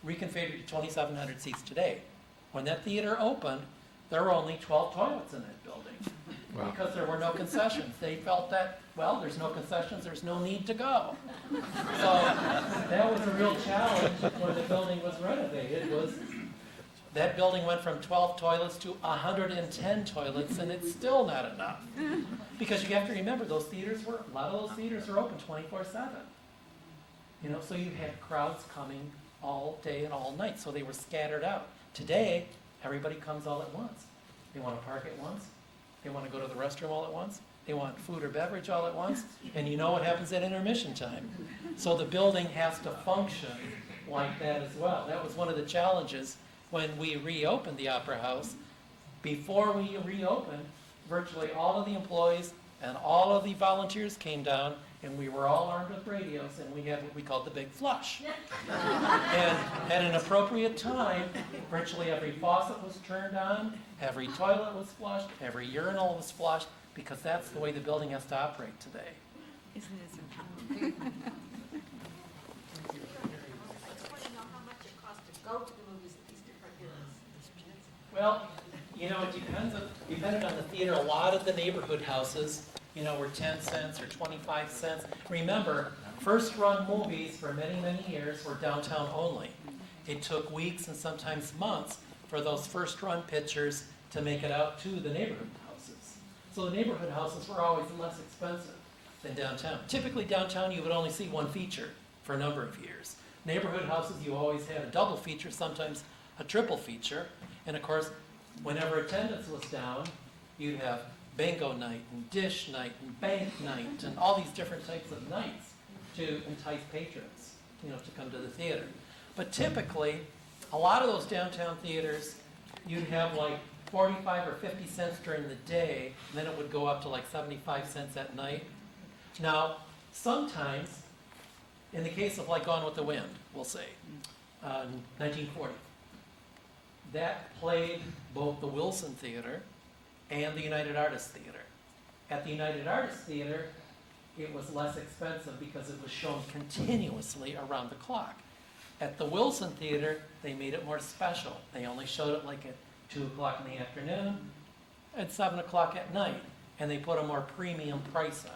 Speaker 1: reconfigured to 2,700 seats today. When that theater opened, there were only 12 toilets in that building because there were no concessions. They felt that, well, there's no concessions, there's no need to go. So that was a real challenge when the building was renovated. That building went from 12 toilets to 110 toilets, and it's still not enough. Because you have to remember, a lot of those theaters were open 24/7. So you had crowds coming all day and all night, so they were scattered out. Today, everybody comes all at once. They want to park at once. They want to go to the restroom all at once. They want food or beverage all at once. And you know what happens at intermission time. So the building has to function like that as well. That was one of the challenges when we reopened the Opera House. Before we reopened, virtually all of the employees and all of the volunteers came down, and we were all armed with radios, and we had what we called the big flush. And at an appropriate time, virtually every faucet was turned on, every toilet was flushed, every urinal was flushed, because that's the way the building has to operate today.
Speaker 10: Isn't it so
Speaker 1: Well, it depended on the theater. A lot of the neighborhood houses, were 10 cents or 25 cents. Remember, first-run movies for many, many years were downtown only. It took weeks and sometimes months for those first-run pictures to make it out to the neighborhood houses. So the neighborhood houses were always less expensive than downtown. Typically, downtown, you would only see one feature for a number of years. Neighborhood houses, you always had a double feature, sometimes a triple feature. And of course, whenever attendance was down, you'd have bingo night and dish night and bank night and all these different types of nights to entice patrons, to come to the theater. But typically, a lot of those downtown theaters, you'd have like 45 or 50 cents during the day, and then it would go up to like 75 cents at night. Now, sometimes, in the case of like Gone with the Wind, we'll say, 1940, that played both the Wilson Theater and the United Artists Theater. At the United Artists Theater, it was less expensive because it was shown continuously around the clock. At the Wilson Theater, they made it more special. They only showed it like at 2 o'clock in the afternoon, at 7 o'clock at night, and they put a more premium price on.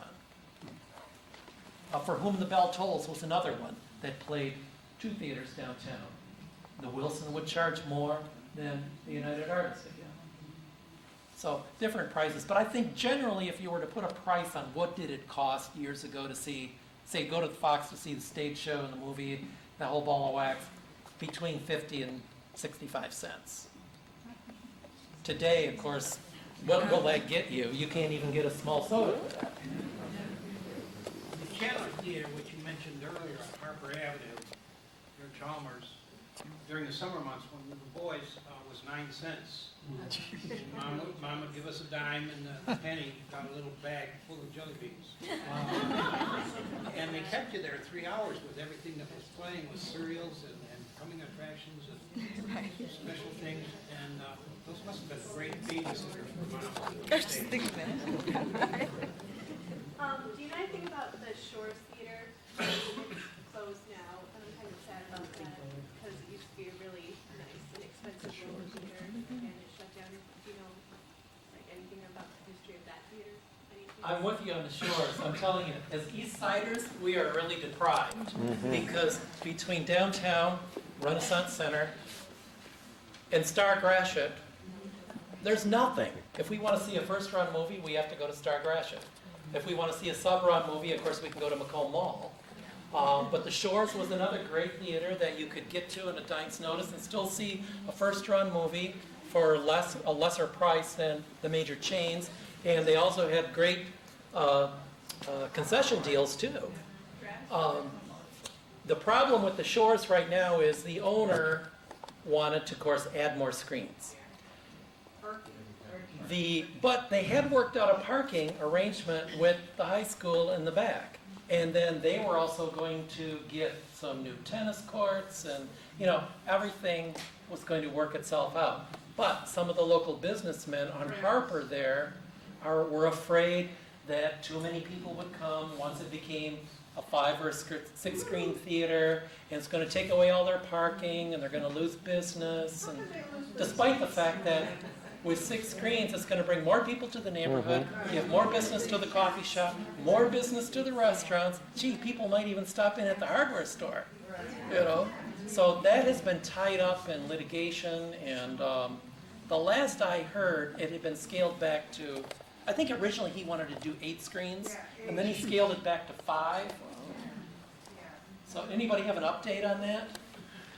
Speaker 1: For Whom the Bell Tolls was another one that played 2 theaters downtown. The Wilson would charge more than the United Artists again. So different prices, but I think generally if you were to put a price on what did it cost years ago to see, say go to the Fox to see the stage show and the movie, the whole ball of wax, between 50 and 65 cents. Today, of course, what will that get you? You can't even get a small soda for that.
Speaker 17: The Chandler Theater, which you mentioned earlier on Harper Avenue, near Chalmers, during the summer months when we were boys, was 9 cents. Mom would give us a dime, and the penny got a little bag full of jelly beans. And they kept you there 3 hours with everything that was playing, with cereals and coming attractions and special things, and those must have been great feeds for Monroe.
Speaker 10: I was just thinking that.
Speaker 18: Do you know anything about the Shores Theater? It's closed now, and I'm kind of sad about that because it used to be a really nice and expensive little theater, and it shut down. Do you know like anything about the history of that theater? Anything?
Speaker 1: I'm with you on the Shores. I'm telling you, as East Siders, we are really deprived because between downtown, Renaissance Center, and Star Gratiot, there's nothing. If we want to see a first-run movie, we have to go to Star Gratiot. If we want to see a sub-run movie, of course, we can go to Macomb Mall. But the Shores was another great theater that you could get to in a night's notice and still see a first-run movie for a lesser price than the major chains. And they also had great concession deals, too. The problem with the Shores right now is the owner wanted to, of course, add more screens. But they had worked out a parking arrangement with the high school in the back. And then they were also going to get some new tennis courts and, you know, everything was going to work itself out. But some of the local businessmen on Harper there were afraid that too many people would come once it became a 5 or 6 screen theater, and it's going to take away all their parking, and they're going to lose business. And despite the fact that with 6 screens, it's going to bring more people to the neighborhood, give more business to the coffee shop, more business to the restaurants. Gee, people might even stop in at the hardware store, you know. So that has been tied up in litigation, and the last I heard, it had been scaled back to, I think originally he wanted to do 8 screens, and then he scaled it back to 5. So anybody have an update on that?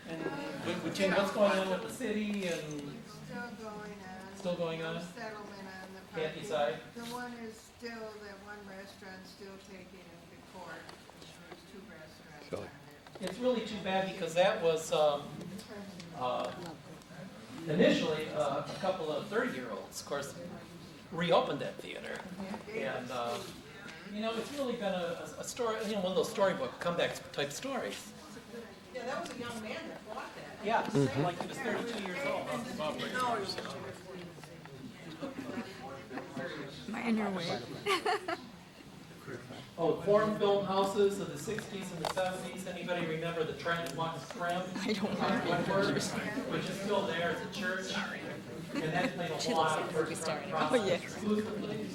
Speaker 1: And between what's going on with the city and... Still going on?
Speaker 9: Settlement on the
Speaker 1: Kathy
Speaker 9: parking.
Speaker 1: side?
Speaker 9: The one is still, that one restaurant's still taking it to court. There's 2 restaurants on it.
Speaker 1: It's really too bad because that was initially a couple of 30-year-olds, of course, reopened that theater. And, you know, it's really been a story, you know, one of those storybook comeback type stories.
Speaker 16: Yeah, that was a young man that bought that.
Speaker 1: Yeah, like he was 32 years old.
Speaker 10: Am I in your way?
Speaker 1: Oh, foreign film houses of the 60s and the 70s. Anybody remember the Trent Watts Trim?
Speaker 10: I don't
Speaker 1: Wentworth, which is still there. It's a church. And that played a lot of first-run process exclusively.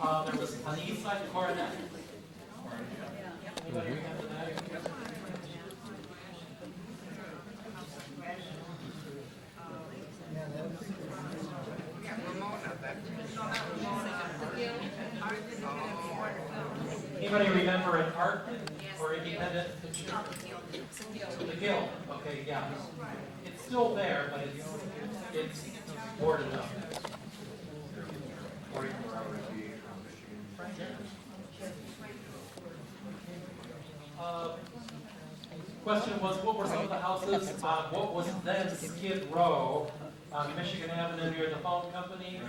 Speaker 1: There was on the east side of Coronet. Anybody remember that? Anybody remember an art or independent? The Guild. Okay, yeah. It's still there, but it's boarded up. Question was, what were some of the houses on what was then Skid Row on Michigan Avenue near the phone company?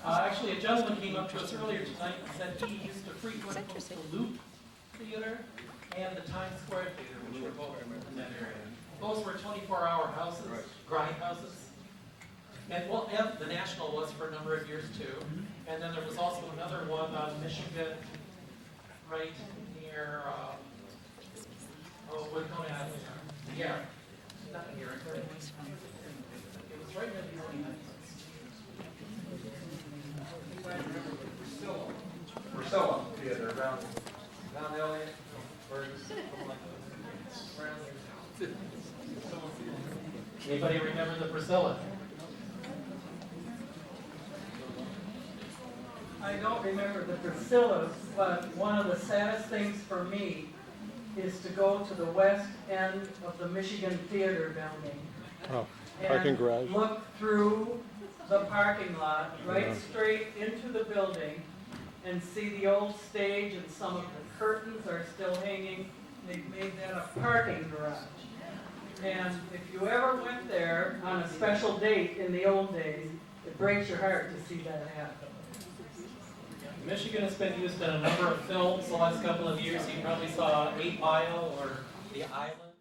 Speaker 1: Actually, a gentleman came up to us earlier tonight and said he used to frequent both the Loop Theater and the Times Square Theater, which were both in that area. Those were 24-hour houses, grind houses. And well, the National was for a number of years too. And then there was also another one on Michigan, right near, Woodcomb Avenue. Yeah, not here. It was right near the building.
Speaker 19: Priscilla Theater around Elliott,
Speaker 1: Anybody remember the Priscilla?
Speaker 20: I don't remember the Priscillas, but one of the saddest things for me is to go to the west end of the Michigan Theater building.
Speaker 12: Oh, parking garage.
Speaker 20: Look through the parking lot, right straight into the building, and see the old stage, and some of the curtains are still hanging. They've made that a parking garage. And if you ever went there on a special date in the old days, it breaks your heart to see that happen.
Speaker 1: Michigan has been used in a number of films the last couple of years. You probably saw 8 Mile or The Island.